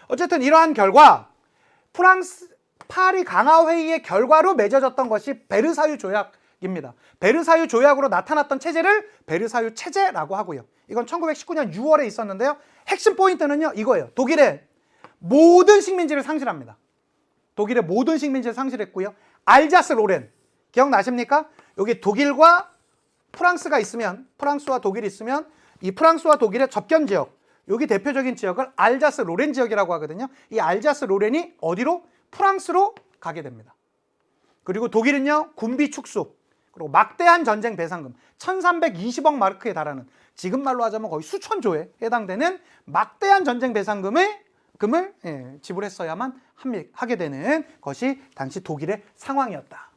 어쨌든 이러한 결과, 프랑스 파리 강화회의의 결과로 맺어졌던 것이 베르사유 조약입니다. 베르사유 조약으로 나타났던 체제를 베르사유 체제라고 하고요. 이건 1919년 6월에 있었는데요. 핵심 포인트는요, 이거예요. 독일의 모든 식민지를 상실합니다. 독일의 모든 식민지를 상실했고요. 알자스 로렌, 기억나십니까? 여기 독일과 프랑스가 있으면, 프랑스와 독일이 있으면 이 프랑스와 독일의 접견 지역, 여기 대표적인 지역을 알자스 로렌 지역이라고 하거든요. 이 알자스 로렌이 어디로? 프랑스로 가게 됩니다. 그리고 독일은요, 군비 축소, 그리고 막대한 전쟁 배상금 1320억 마르크에 달하는, 지금 말로 하자면 거의 수천조에 해당되는 막대한 전쟁 배상금을 지불했어야만 하게 되는 것이 당시 독일의 상황이었다.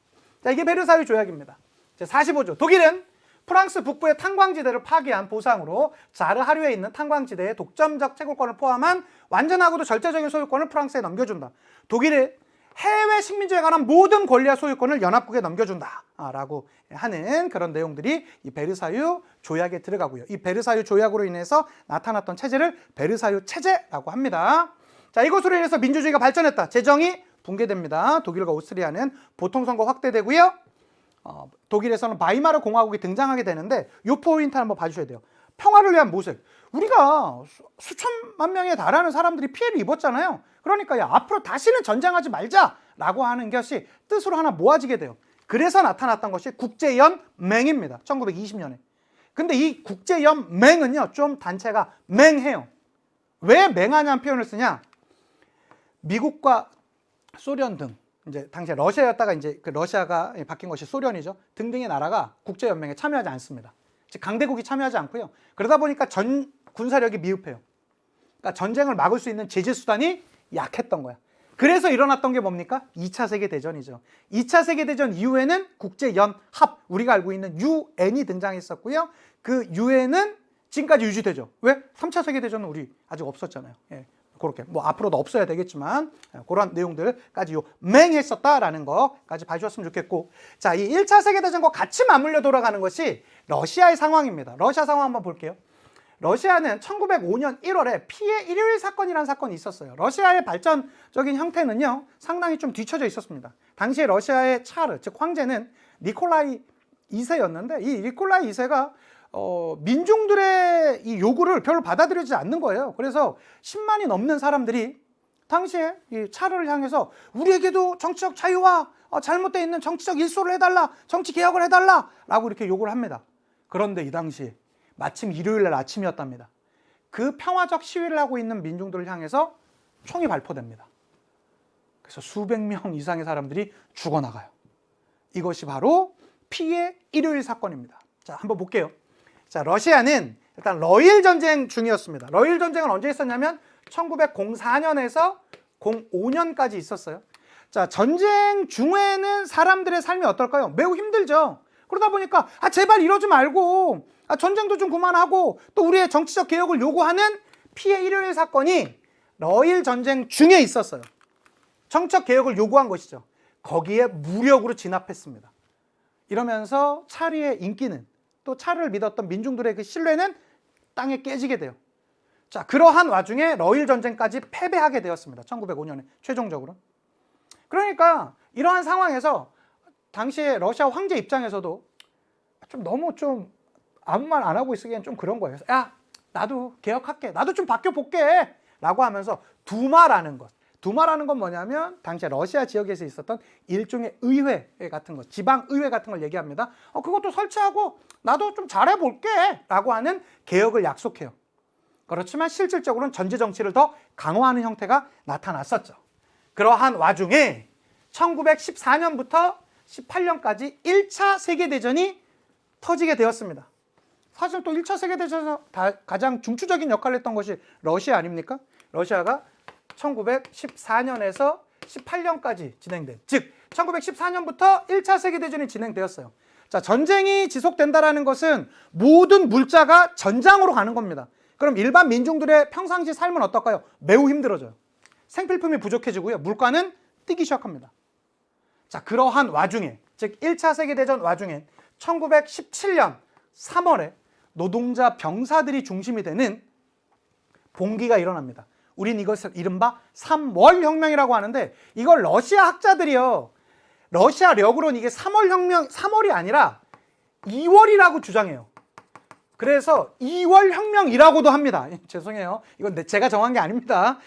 자, 이게 베르사유 조약입니다. 45조. 독일은 프랑스 북부의 탄광지대를 파괴한 보상으로 자르하류에 있는 탄광지대의 독점적 채굴권을 포함한 완전하고도 절대적인 소유권을 프랑스에 넘겨준다. 독일의 해외 식민지에 관한 모든 권리와 소유권을 연합국에 넘겨준다 라고 하는 그런 내용들이 이 베르사유 조약에 들어가고요. 이 베르사유 조약으로 인해서 나타났던 체제를 베르사유 체제라고 합니다. 자, 이것으로 인해서 민주주의가 발전했다. 재정이 붕괴됩니다. 독일과 오스트리아는 보통선거 확대되고요. 독일에서는 바이마르 공화국이 등장하게 되는데, 이 포인트 한번 봐주셔야 돼요. 평화를 위한 모색. 우리가 수천만 명에 달하는 사람들이 피해를 입었잖아요. 그러니까 앞으로 다시는 전쟁하지 말자라고 하는 것이 뜻으로 하나 모아지게 돼요. 그래서 나타났던 것이 국제연맹입니다. 1920년에. 근데 이 국제연맹은요, 좀 단체가 맹해요. 왜 맹하냐는 표현을 쓰냐? 미국과 소련 등, 이제 당시에 러시아였다가 이제 그 러시아가 바뀐 것이 소련이죠. 등등의 나라가 국제연맹에 참여하지 않습니다. 즉 강대국이 참여하지 않고요. 그러다 보니까 전 군사력이 미흡해요. 그러니까 전쟁을 막을 수 있는 제재 수단이 약했던 거야. 그래서 일어났던 게 뭡니까? 2차 세계대전이죠. 2차 세계대전 이후에는 국제연합, 우리가 알고 있는 UN이 등장했었고요. 그 UN은 지금까지 유지되죠. 왜? 3차 세계대전은 우리 아직 없었잖아요. 그렇게 뭐 앞으로도 없어야 되겠지만 그런 내용들까지 맹했었다라는 거까지 봐주셨으면 좋겠고, 자, 이 1차 세계대전과 같이 맞물려 돌아가는 것이 러시아의 상황입니다. 러시아 상황 한번 볼게요. 러시아는 1905년 1월에 피해 일요일 사건이라는 사건이 있었어요. 러시아의 발전적인 형태는요, 상당히 좀 뒤처져 있었습니다. 당시에 러시아의 차르, 즉 황제는 니콜라이 2세였는데 이 니콜라이 2세가 민중들의 이 요구를 별로 받아들이지 않는 거예요. 그래서 10만이 넘는 사람들이 당시에 이 차르를 향해서 우리에게도 정치적 자유와 잘못되어 있는 정치적 일소를 해달라, 정치 개혁을 해달라 라고 이렇게 요구를 합니다. 그런데 이 당시에 마침 일요일 날 아침이었답니다. 그 평화적 시위를 하고 있는 민중들을 향해서 총이 발포됩니다. 그래서 수백 명 이상의 사람들이 죽어나가요. 이것이 바로 피해 일요일 사건입니다. 자, 한번 볼게요. 자, 러시아는 일단 러일 전쟁 중이었습니다. 러일 전쟁은 언제 있었냐면 1904년에서 05년까지 있었어요. 자, 전쟁 중에는 사람들의 삶이 어떨까요? 매우 힘들죠. 그러다 보니까 제발 이러지 말고 전쟁도 좀 그만하고 또 우리의 정치적 개혁을 요구하는 피해 일요일 사건이 러일 전쟁 중에 있었어요. 정치적 개혁을 요구한 것이죠. 거기에 무력으로 진압했습니다. 이러면서 차르의 인기는 또 차르를 믿었던 민중들의 그 신뢰는 땅에 깨지게 돼요. 자, 그러한 와중에 러일 전쟁까지 패배하게 되었습니다. 1905년에 최종적으로. 그러니까 이러한 상황에서 당시에 러시아 황제 입장에서도 너무 아무 말 안 하고 있으기엔 좀 그런 거예요. 야, 나도 개혁할게. 나도 좀 바뀌어 볼게. 라고 하면서 두마라는 것. 두마라는 건 뭐냐면 당시에 러시아 지역에서 있었던 일종의 의회 같은 것, 지방의회 같은 걸 얘기합니다. 그것도 설치하고 나도 좀 잘해볼게 라고 하는 개혁을 약속해요. 그렇지만 실질적으로는 전제 정치를 더 강화하는 형태가 나타났었죠. 그러한 와중에 1914년부터 18년까지 1차 세계대전이 터지게 되었습니다. 사실 또 1차 세계대전에서 가장 중추적인 역할을 했던 것이 러시아 아닙니까? 러시아가 1914년에서 18년까지 진행된, 즉 1914년부터 1차 세계대전이 진행되었어요. 자, 전쟁이 지속된다는 것은 모든 물자가 전장으로 가는 겁니다. 그럼 일반 민중들의 평상시 삶은 어떨까요? 매우 힘들어져요. 생필품이 부족해지고요. 물가는 뛰기 시작합니다. 자, 그러한 와중에, 즉 1차 세계대전 와중에 1917년 3월에 노동자 병사들이 중심이 되는 봉기가 일어납니다. 우린 이것을 이른바 3월 혁명이라고 하는데, 이걸 러시아 학자들이요, 러시아력으로는 이게 3월 혁명, 3월이 아니라 2월이라고 주장해요. 그래서 2월 혁명이라고도 합니다. 죄송해요. 이건 제가 정한 게 아닙니다.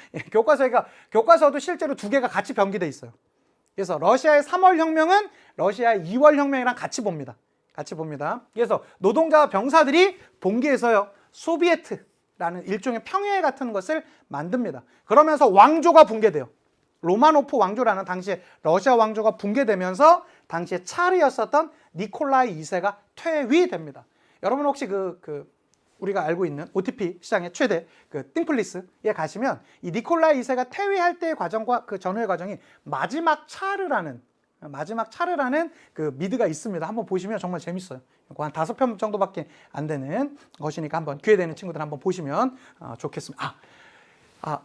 교과서도 실제로 두 개가 같이 병기돼 있어요. 그래서 러시아의 3월 혁명은 러시아의 2월 혁명이랑 같이 봅니다. 그래서 노동자와 병사들이 봉기해서요, 소비에트라는 일종의 평화회 같은 것을 만듭니다. 그러면서 왕조가 붕괴돼요. 로마노프 왕조라는 당시에 러시아 왕조가 붕괴되면서 당시에 차르였었던 니콜라이 2세가 퇴위됩니다. 여러분 혹시 우리가 알고 있는 OTP 시장의 최대 띵플리스에 가시면 이 니콜라이 2세가 퇴위할 때의 과정과 그 전후의 과정이 마지막 차르라는 그 미드가 있습니다. 한번 보시면 정말 재밌어요. 한 5편 정도밖에 안 되는 것이니까 한번 기회 되는 친구들 한번 보시면 좋겠습니다.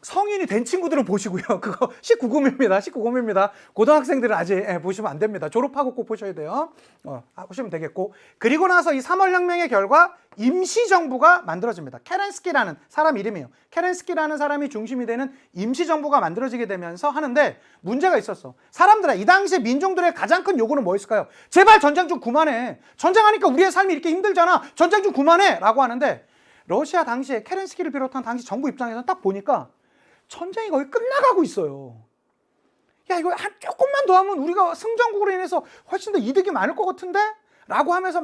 성인이 된 친구들은 보시고요. 그거 19금입니다. 고등학생들은 아직 보시면 안 됩니다. 졸업하고 꼭 보셔야 돼요. 보시면 되겠고. 그리고 나서 이 3월 혁명의 결과 임시정부가 만들어집니다. 케렌스키라는 사람 이름이에요. 케렌스키라는 사람이 중심이 되는 임시정부가 만들어지게 되면서 하는데 문제가 있었어. 사람들아, 이 당시에 민중들의 가장 큰 요구는 뭐였을까요? 제발 전쟁 좀 그만해. 전쟁하니까 우리의 삶이 이렇게 힘들잖아. 전쟁 좀 그만해. 라고 하는데, 러시아 당시에 케렌스키를 비롯한 당시 정부 입장에서 딱 보니까 전쟁이 거의 끝나가고 있어요. 야, 이거 조금만 더 하면 우리가 승전국으로 인해서 훨씬 더 이득이 많을 것 같은데? 라고 하면서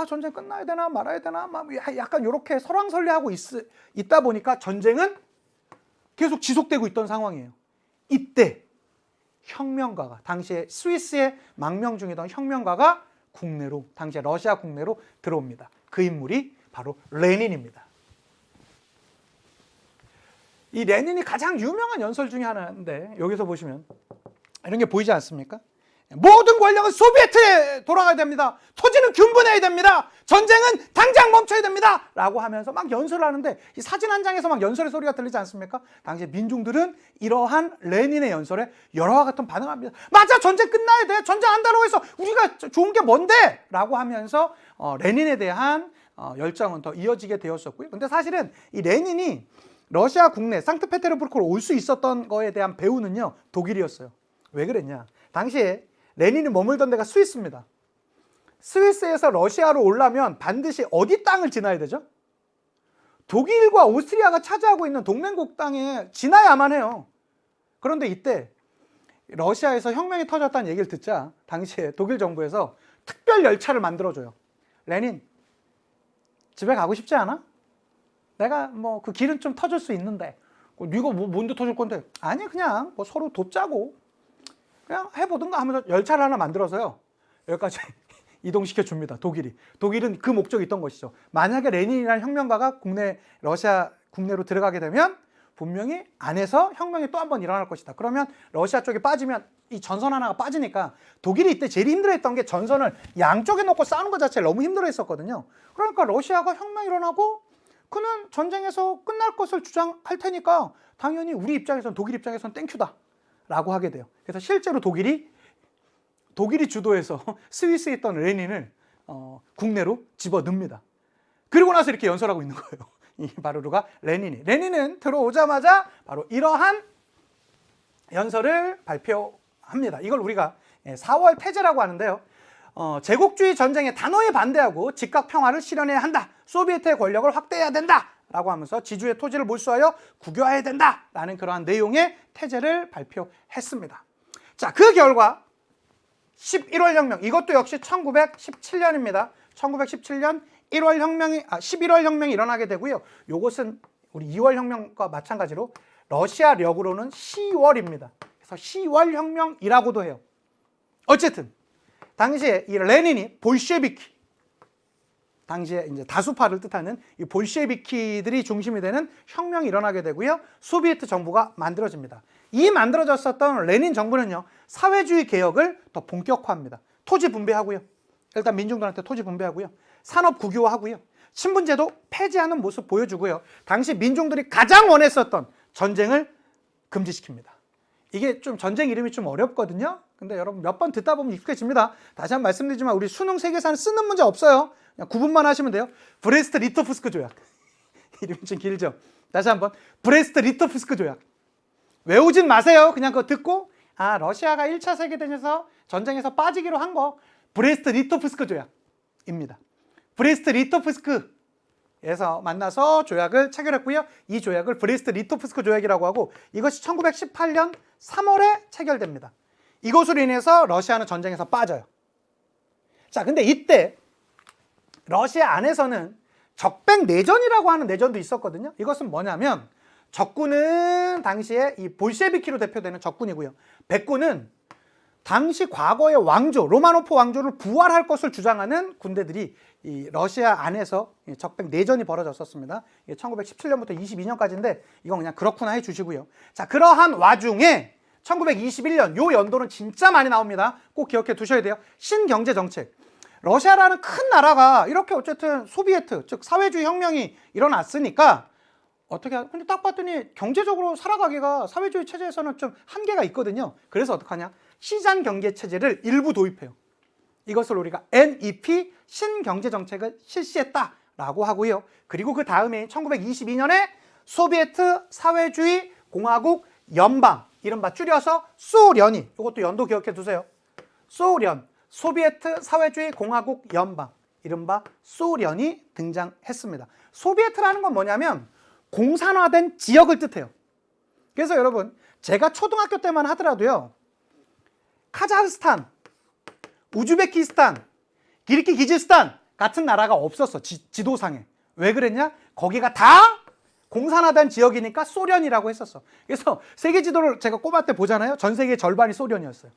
전쟁 끝나야 되나 말아야 되나 약간 이렇게 설왕설래하고 있다 보니까 전쟁은 계속 지속되고 있던 상황이에요. 이때 혁명가가, 당시에 스위스의 망명 중이던 혁명가가 당시에 러시아 국내로 들어옵니다. 그 인물이 바로 레닌입니다. 이 레닌이 가장 유명한 연설 중에 하나인데, 여기서 보시면 이런 게 보이지 않습니까? 모든 권력은 소비에트에 돌아가야 됩니다. 토지는 균분해야 됩니다. 전쟁은 당장 멈춰야 됩니다. 라고 하면서 막 연설을 하는데, 이 사진 한 장에서 막 연설의 소리가 들리지 않습니까? 당시 민중들은 이러한 레닌의 연설에 여러와 같은 반응을 합니다. 맞아, 전쟁 끝나야 돼. 전쟁 한다고 해서 우리가 좋은 게 뭔데? 라고 하면서 레닌에 대한 열정은 더 이어지게 되었었고요. 근데 사실은 이 레닌이 러시아 국내 상트페테르부르크로 올 수 있었던 거에 대한 배후는요, 독일이었어요. 왜 그랬냐? 당시에 레닌이 머물던 데가 스위스입니다. 스위스에서 러시아로 오려면 반드시 어디 땅을 지나야 되죠? 독일과 오스트리아가 차지하고 있는 동맹국 땅에 지나야만 해요. 그런데 이때 러시아에서 혁명이 터졌다는 얘기를 듣자 당시에 독일 정부에서 특별 열차를 만들어줘요. 레닌, 집에 가고 싶지 않아? 내가 뭐 그 길은 좀 터질 수 있는데. 네가 뭐 뭔데 터질 건데? 아니 그냥 뭐 서로 돕자고 그냥 해보든가 하면서 열차를 하나 만들어서요. 여기까지 이동시켜 줍니다. 독일이. 독일은 그 목적이 있던 것이죠. 만약에 레닌이라는 혁명가가 러시아 국내로 들어가게 되면 분명히 안에서 혁명이 또 한 번 일어날 것이다. 그러면 러시아 쪽에 빠지면 이 전선 하나가 빠지니까 독일이 이때 제일 힘들어했던 게 전선을 양쪽에 놓고 싸우는 것 자체를 너무 힘들어했었거든요. 그러니까 러시아가 혁명이 일어나고 그는 전쟁에서 끝날 것을 주장할 테니까 당연히 우리 입장에선 독일 입장에선 땡큐다 라고 하게 돼요. 그래서 실제로 독일이 주도해서 스위스에 있던 레닌을 국내로 집어넣습니다. 그리고 나서 이렇게 연설하고 있는 거예요. 이 바르르가 레닌은 들어오자마자 바로 이러한 연설을 발표합니다. 이걸 우리가 4월 태제라고 하는데요. 제국주의 전쟁에 단호히 반대하고 즉각 평화를 실현해야 한다. 소비에트의 권력을 확대해야 된다. 라고 하면서 지주의 토지를 몰수하여 국유화해야 된다. 라는 그러한 내용의 태제를 발표했습니다. 자, 그 결과 11월 혁명, 이것도 역시 1917년입니다. 1917년 11월 혁명이 일어나게 되고요. 이것은 우리 2월 혁명과 마찬가지로 러시아력으로는 10월입니다. 그래서 10월 혁명이라고도 해요. 어쨌든 당시에 이 레닌이 볼셰비키, 당시에 이제 다수파를 뜻하는 이 볼셰비키들이 중심이 되는 혁명이 일어나게 되고요. 소비에트 정부가 만들어집니다. 이 만들어졌었던 레닌 정부는요, 사회주의 개혁을 더 본격화합니다. 토지 분배하고요. 일단 민중들한테 토지 분배하고요. 산업 국유화하고요. 신분제도 폐지하는 모습 보여주고요. 당시 민중들이 가장 원했었던 전쟁을 금지시킵니다. 이게 좀 전쟁 이름이 좀 어렵거든요. 근데 여러분 몇 번 듣다 보면 익숙해집니다. 다시 한번 말씀드리지만 우리 수능 세계사는 쓰는 문제 없어요. 그냥 구분만 하시면 돼요. 브레스트 리토프스크 조약. 이름이 좀 길죠. 다시 한번 브레스트 리토프스크 조약. 외우진 마세요. 그냥 그거 듣고 러시아가 1차 세계대전에서 전쟁에서 빠지기로 한 거 브레스트 리토프스크 조약입니다. 브레스트 리토프스크에서 만나서 조약을 체결했고요. 이 조약을 브레스트 리토프스크 조약이라고 하고 이것이 1918년 3월에 체결됩니다. 이것으로 인해서 러시아는 전쟁에서 빠져요. 자, 근데 이때 러시아 안에서는 적백 내전이라고 하는 내전도 있었거든요. 이것은 뭐냐면 적군은 당시에 이 볼셰비키로 대표되는 적군이고요. 백군은 당시 과거의 왕조, 로마노프 왕조를 부활할 것을 주장하는 군대들이 이 러시아 안에서 적백 내전이 벌어졌었습니다. 1917년부터 22년까지인데 이건 그냥 그렇구나 해주시고요. 자, 그러한 와중에 1921년 요 연도는 진짜 많이 나옵니다. 꼭 기억해 두셔야 돼요. 신경제정책. 러시아라는 큰 나라가 이렇게 어쨌든 소비에트, 즉 사회주의 혁명이 일어났으니까 근데 딱 봤더니 경제적으로 살아가기가 사회주의 체제에서는 좀 한계가 있거든요. 그래서 어떡하냐? 시장 경제 체제를 일부 도입해요. 이것을 우리가 NEP 신경제정책을 실시했다라고 하고요. 그리고 그 다음에 1922년에 소비에트 사회주의 공화국 연방, 이른바 줄여서 소련이, 이것도 연도 기억해 두세요. 소련, 소비에트 사회주의 공화국 연방, 이른바 소련이 등장했습니다. 소비에트라는 건 뭐냐면 공산화된 지역을 뜻해요. 그래서 여러분, 제가 초등학교 때만 하더라도요, 카자흐스탄, 우즈베키스탄, 기르기기즈스탄 같은 나라가 없었어. 지도상에. 왜 그랬냐? 거기가 다 공산화된 지역이니까 소련이라고 했었어. 그래서 세계 지도를 제가 꼬마 때 보잖아요. 전 세계의 절반이 소련이었어요.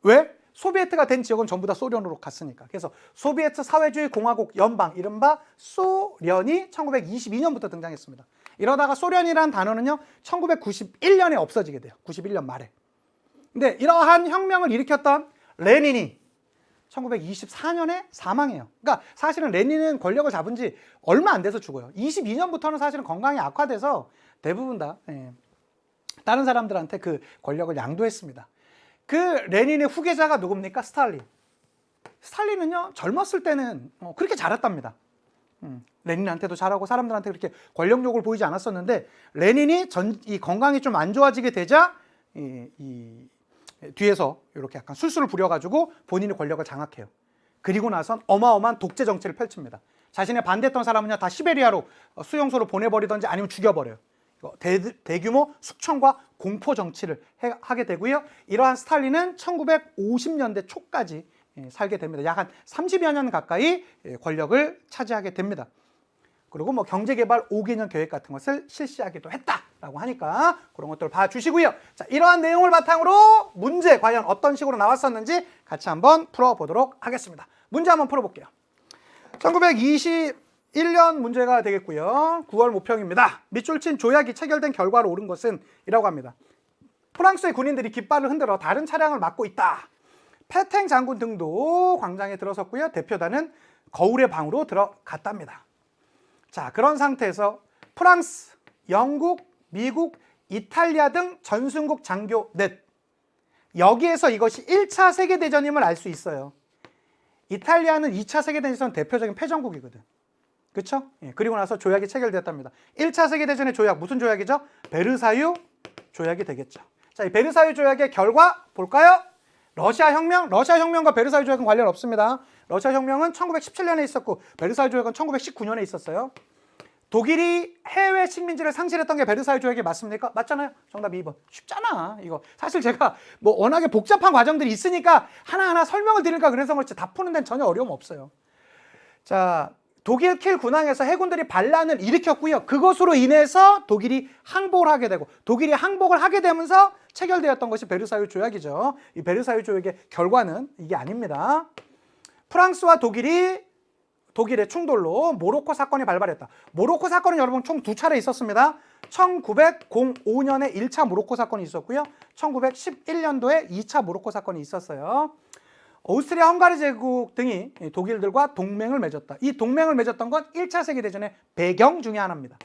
왜? 소비에트가 된 지역은 전부 다 소련으로 갔으니까. 그래서 소비에트 사회주의 공화국 연방, 이른바 소련이 1922년부터 등장했습니다. 이러다가 소련이라는 단어는요, 1991년에 없어지게 돼요. 91년 말에. 근데 이러한 혁명을 일으켰던 레닌이 1924년에 사망해요. 그러니까 사실은 레닌은 권력을 잡은 지 얼마 안 돼서 죽어요. 22년부터는 사실은 건강이 악화돼서 대부분 다 다른 사람들한테 그 권력을 양도했습니다. 그 레닌의 후계자가 누굽니까? 스탈린. 스탈린은요, 젊었을 때는 그렇게 잘했답니다. 레닌한테도 잘하고 사람들한테 그렇게 권력욕을 보이지 않았었는데, 레닌이 이 건강이 좀 안 좋아지게 되자 뒤에서 이렇게 약간 술수를 부려가지고 본인의 권력을 장악해요. 그리고 나선 어마어마한 독재 정치를 펼칩니다. 자신의 반대했던 사람은요, 다 시베리아로 수용소로 보내버리던지 아니면 죽여버려요. 대규모 숙청과 공포 정치를 하게 되고요. 이러한 스탈린은 1950년대 초까지 살게 됩니다. 약 한 30여 년 가까이 권력을 차지하게 됩니다. 그리고 뭐 경제개발 5개년 계획 같은 것을 실시하기도 했다라고 하니까 그런 것들 봐주시고요. 자, 이러한 내용을 바탕으로 문제 과연 어떤 식으로 나왔었는지 같이 한번 풀어보도록 하겠습니다. 문제 한번 풀어볼게요. 1921년 문제가 되겠고요. 9월 모평입니다. 밑줄친 조약이 체결된 결과로 옳은 것은 이라고 합니다. 프랑스의 군인들이 깃발을 흔들어 다른 차량을 막고 있다. 페탱 장군 등도 광장에 들어섰고요. 대표단은 거울의 방으로 들어갔답니다. 자, 그런 상태에서 프랑스, 영국, 미국, 이탈리아 등 전순국 장교 넷, 여기에서 이것이 1차 세계대전임을 알 수 있어요. 이탈리아는 2차 세계대전 대표적인 패전국이거든. 그렇죠? 예, 그리고 나서 조약이 체결됐답니다. 1차 세계대전의 조약, 무슨 조약이죠? 베르사유 조약이 되겠죠. 자, 이 베르사유 조약의 결과 볼까요? 러시아 혁명과 베르사유 조약은 관련 없습니다. 러시아 혁명은 1917년에 있었고 베르사유 조약은 1919년에 있었어요. 독일이 해외 식민지를 상실했던 게 베르사유 조약이 맞습니까? 맞잖아요. 정답 2번. 쉽잖아. 이거 사실 제가 뭐 워낙에 복잡한 과정들이 있으니까 하나하나 설명을 드리니까 그래서 그렇지 다 푸는 데는 전혀 어려움 없어요. 자, 독일 킬 군항에서 해군들이 반란을 일으켰고요. 그것으로 인해서 독일이 항복을 하게 되고 독일이 항복을 하게 되면서 체결되었던 것이 베르사유 조약이죠. 이 베르사유 조약의 결과는 이게 아닙니다. 프랑스와 독일의 충돌로 모로코 사건이 발발했다. 모로코 사건은 여러분 총 2차례 있었습니다. 1905년에 1차 모로코 사건이 있었고요. 1911년도에 2차 모로코 사건이 있었어요. 오스트리아 헝가리 제국 등이 독일들과 동맹을 맺었다. 이 동맹을 맺었던 건 1차 세계대전의 배경 중에 하나입니다.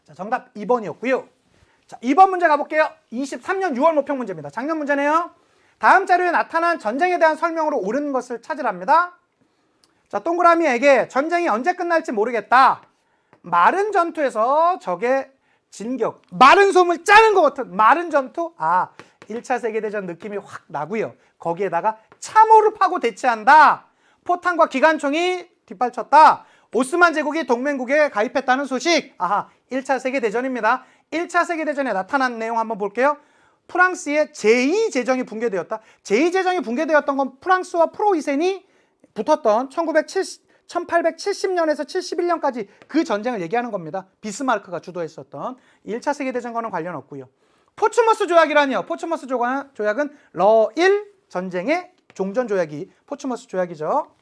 자, 정답 2번이었고요. 자, 2번 문제 가볼게요. 23년 6월 모평 문제입니다. 작년 문제네요. 다음 자료에 나타난 전쟁에 대한 설명으로 옳은 것을 찾으랍니다. 자, 동그라미에게 전쟁이 언제 끝날지 모르겠다. 마른 전투에서 적의 진격, 마른 솜을 짜는 것 같은 마른 전투? 1차 세계대전 느낌이 확 나고요. 거기에다가 참호를 파고 대치한다. 포탄과 기관총이 뒷발쳤다. 오스만 제국이 동맹국에 가입했다는 소식. 1차 세계대전입니다. 1차 세계대전에 나타난 내용 한번 볼게요. 프랑스의 제2제정이 붕괴되었다. 제2제정이 붕괴되었던 건 프랑스와 프로이센이 붙었던 1870년에서 71년까지 그 전쟁을 얘기하는 겁니다. 비스마르크가 주도했었던 1차 세계대전과는 관련 없고요. 포츠머스 조약이라니요. 포츠머스 조약은 러일 전쟁의 종전 조약이 포츠머스 조약이죠.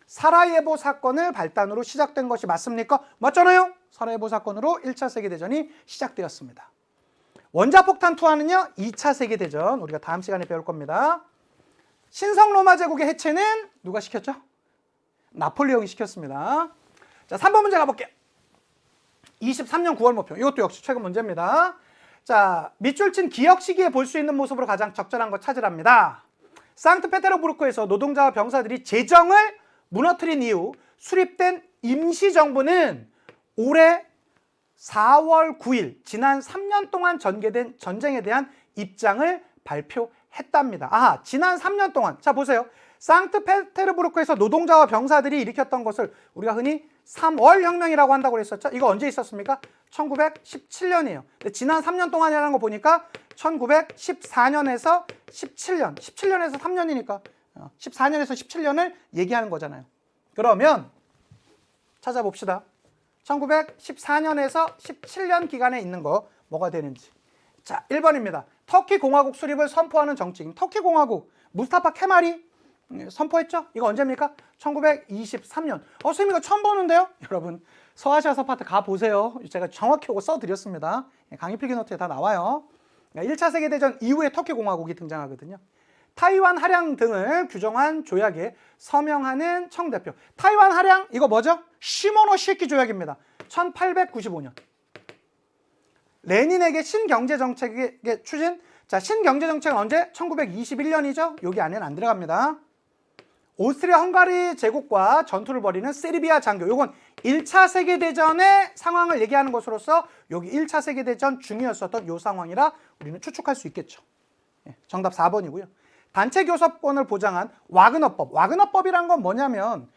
사라예보 사건을 발단으로 시작된 것이 맞습니까? 맞잖아요. 사라예보 사건으로 1차 세계대전이 시작되었습니다. 원자폭탄 투하는요. 2차 세계대전 우리가 다음 시간에 배울 겁니다. 신성 로마 제국의 해체는 누가 시켰죠? 나폴레옹이 시켰습니다. 자, 3번 문제 가볼게요. 23년 9월 모평. 이것도 역시 최근 문제입니다. 자, 밑줄 친 기억 시기에 볼 수 있는 모습으로 가장 적절한 것 찾으랍니다. 상트페테르부르크에서 노동자와 병사들이 재정을 무너뜨린 이후 수립된 임시정부는 올해 4월 9일 지난 3년 동안 전개된 전쟁에 대한 입장을 발표했답니다. 지난 3년 동안. 자, 보세요. 상트페테르부르크에서 노동자와 병사들이 일으켰던 것을 우리가 흔히 3월 혁명이라고 한다고 그랬었죠. 이거 언제 있었습니까? 1917년이에요. 근데 지난 3년 동안이라는 거 보니까 1914년에서 17년, 17년에서 3년이니까 14년에서 17년을 얘기하는 거잖아요. 그러면 찾아봅시다. 1914년에서 17년 기간에 있는 거 뭐가 되는지. 자, 1번입니다. 터키 공화국 수립을 선포하는 정치인. 터키 공화국 무스타파 케말이 선포했죠? 이거 언제입니까? 1923년. 선생님 이거 처음 보는데요? 여러분 서아시아 서파트 가보세요. 제가 정확히 이거 써드렸습니다. 강의 필기노트에 다 나와요. 1차 세계대전 이후에 터키 공화국이 등장하거든요. 타이완 할양 등을 규정한 조약에 서명하는 청대표. 타이완 할양 이거 뭐죠? 시모노시키 조약입니다. 1895년. 레닌에게 신경제정책의 추진. 자, 신경제정책은 언제? 1921년이죠. 여기 안에는 안 들어갑니다. 오스트리아 헝가리 제국과 전투를 벌이는 세르비아 장교. 요건 1차 세계대전의 상황을 얘기하는 것으로서 여기 1차 세계대전 중이었었던 요 상황이라 우리는 추측할 수 있겠죠. 정답 4번이고요. 단체 교섭권을 보장한 와그너법. 와그너법이란 건 뭐냐면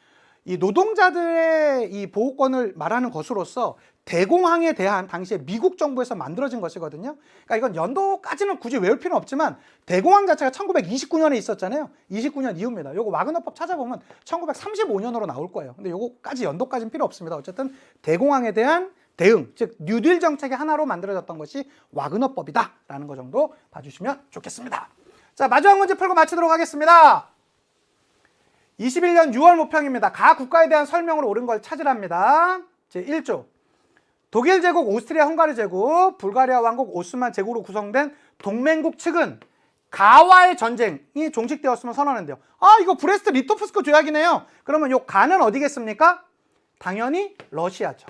이 노동자들의 이 보호권을 말하는 것으로서 대공황에 대한 당시에 미국 정부에서 만들어진 것이거든요. 그러니까 이건 연도까지는 굳이 외울 필요는 없지만 대공황 자체가 1929년에 있었잖아요. 29년 이후입니다. 요거 와그너법 찾아보면 1935년으로 나올 거예요. 근데 요거까지 연도까지는 필요 없습니다. 어쨌든 대공황에 대한 대응, 즉 뉴딜 정책의 하나로 만들어졌던 것이 와그너법이다라는 거 정도 봐주시면 좋겠습니다. 자, 마지막 문제 풀고 마치도록 하겠습니다. 21년 6월 모평입니다. 가 국가에 대한 설명으로 옳은 걸 찾으랍니다. 제1조. 독일 제국, 오스트리아 헝가리 제국, 불가리아 왕국, 오스만 제국으로 구성된 동맹국 측은 가와의 전쟁이 종식되었으면 선언한대요. 아, 이거 브레스트 리토프스크 조약이네요. 그러면 요 가는 어디겠습니까? 당연히 러시아죠.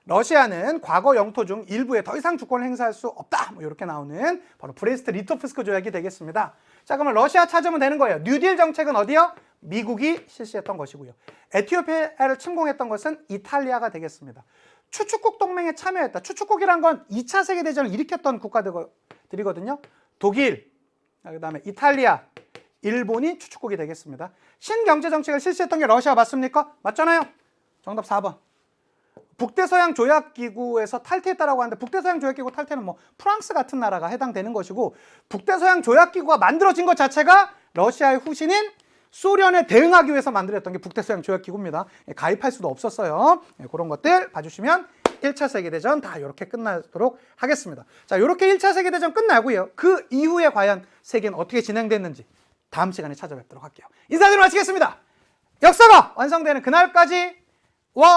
러시아는 과거 영토 중 일부에 더 이상 주권을 행사할 수 없다. 뭐 이렇게 나오는 바로 브레스트 리토프스크 조약이 되겠습니다. 자, 그러면 러시아 찾으면 되는 거예요. 뉴딜 정책은 어디요? 미국이 실시했던 것이고요. 에티오피아를 침공했던 것은 이탈리아가 되겠습니다. 추축국 동맹에 참여했다. 추축국이란 건 2차 세계대전을 일으켰던 국가들이거든요. 독일, 그다음에 이탈리아, 일본이 추축국이 되겠습니다. 신경제정책을 실시했던 게 러시아 맞습니까? 맞잖아요. 정답 4번. 북대서양 조약기구에서 탈퇴했다라고 하는데 북대서양 조약기구 탈퇴는 뭐 프랑스 같은 나라가 해당되는 것이고 북대서양 조약기구가 만들어진 것 자체가 러시아의 후신인 소련에 대응하기 위해서 만들었던 게 북대서양 조약기구입니다. 가입할 수도 없었어요. 그런 것들 봐주시면 1차 세계대전 다 이렇게 끝나도록 하겠습니다. 자, 이렇게 1차 세계대전 끝나고요. 그 이후에 과연 세계는 어떻게 진행됐는지 다음 시간에 찾아뵙도록 할게요. 인사드리고 마치겠습니다. 역사가 완성되는 그날까지 원!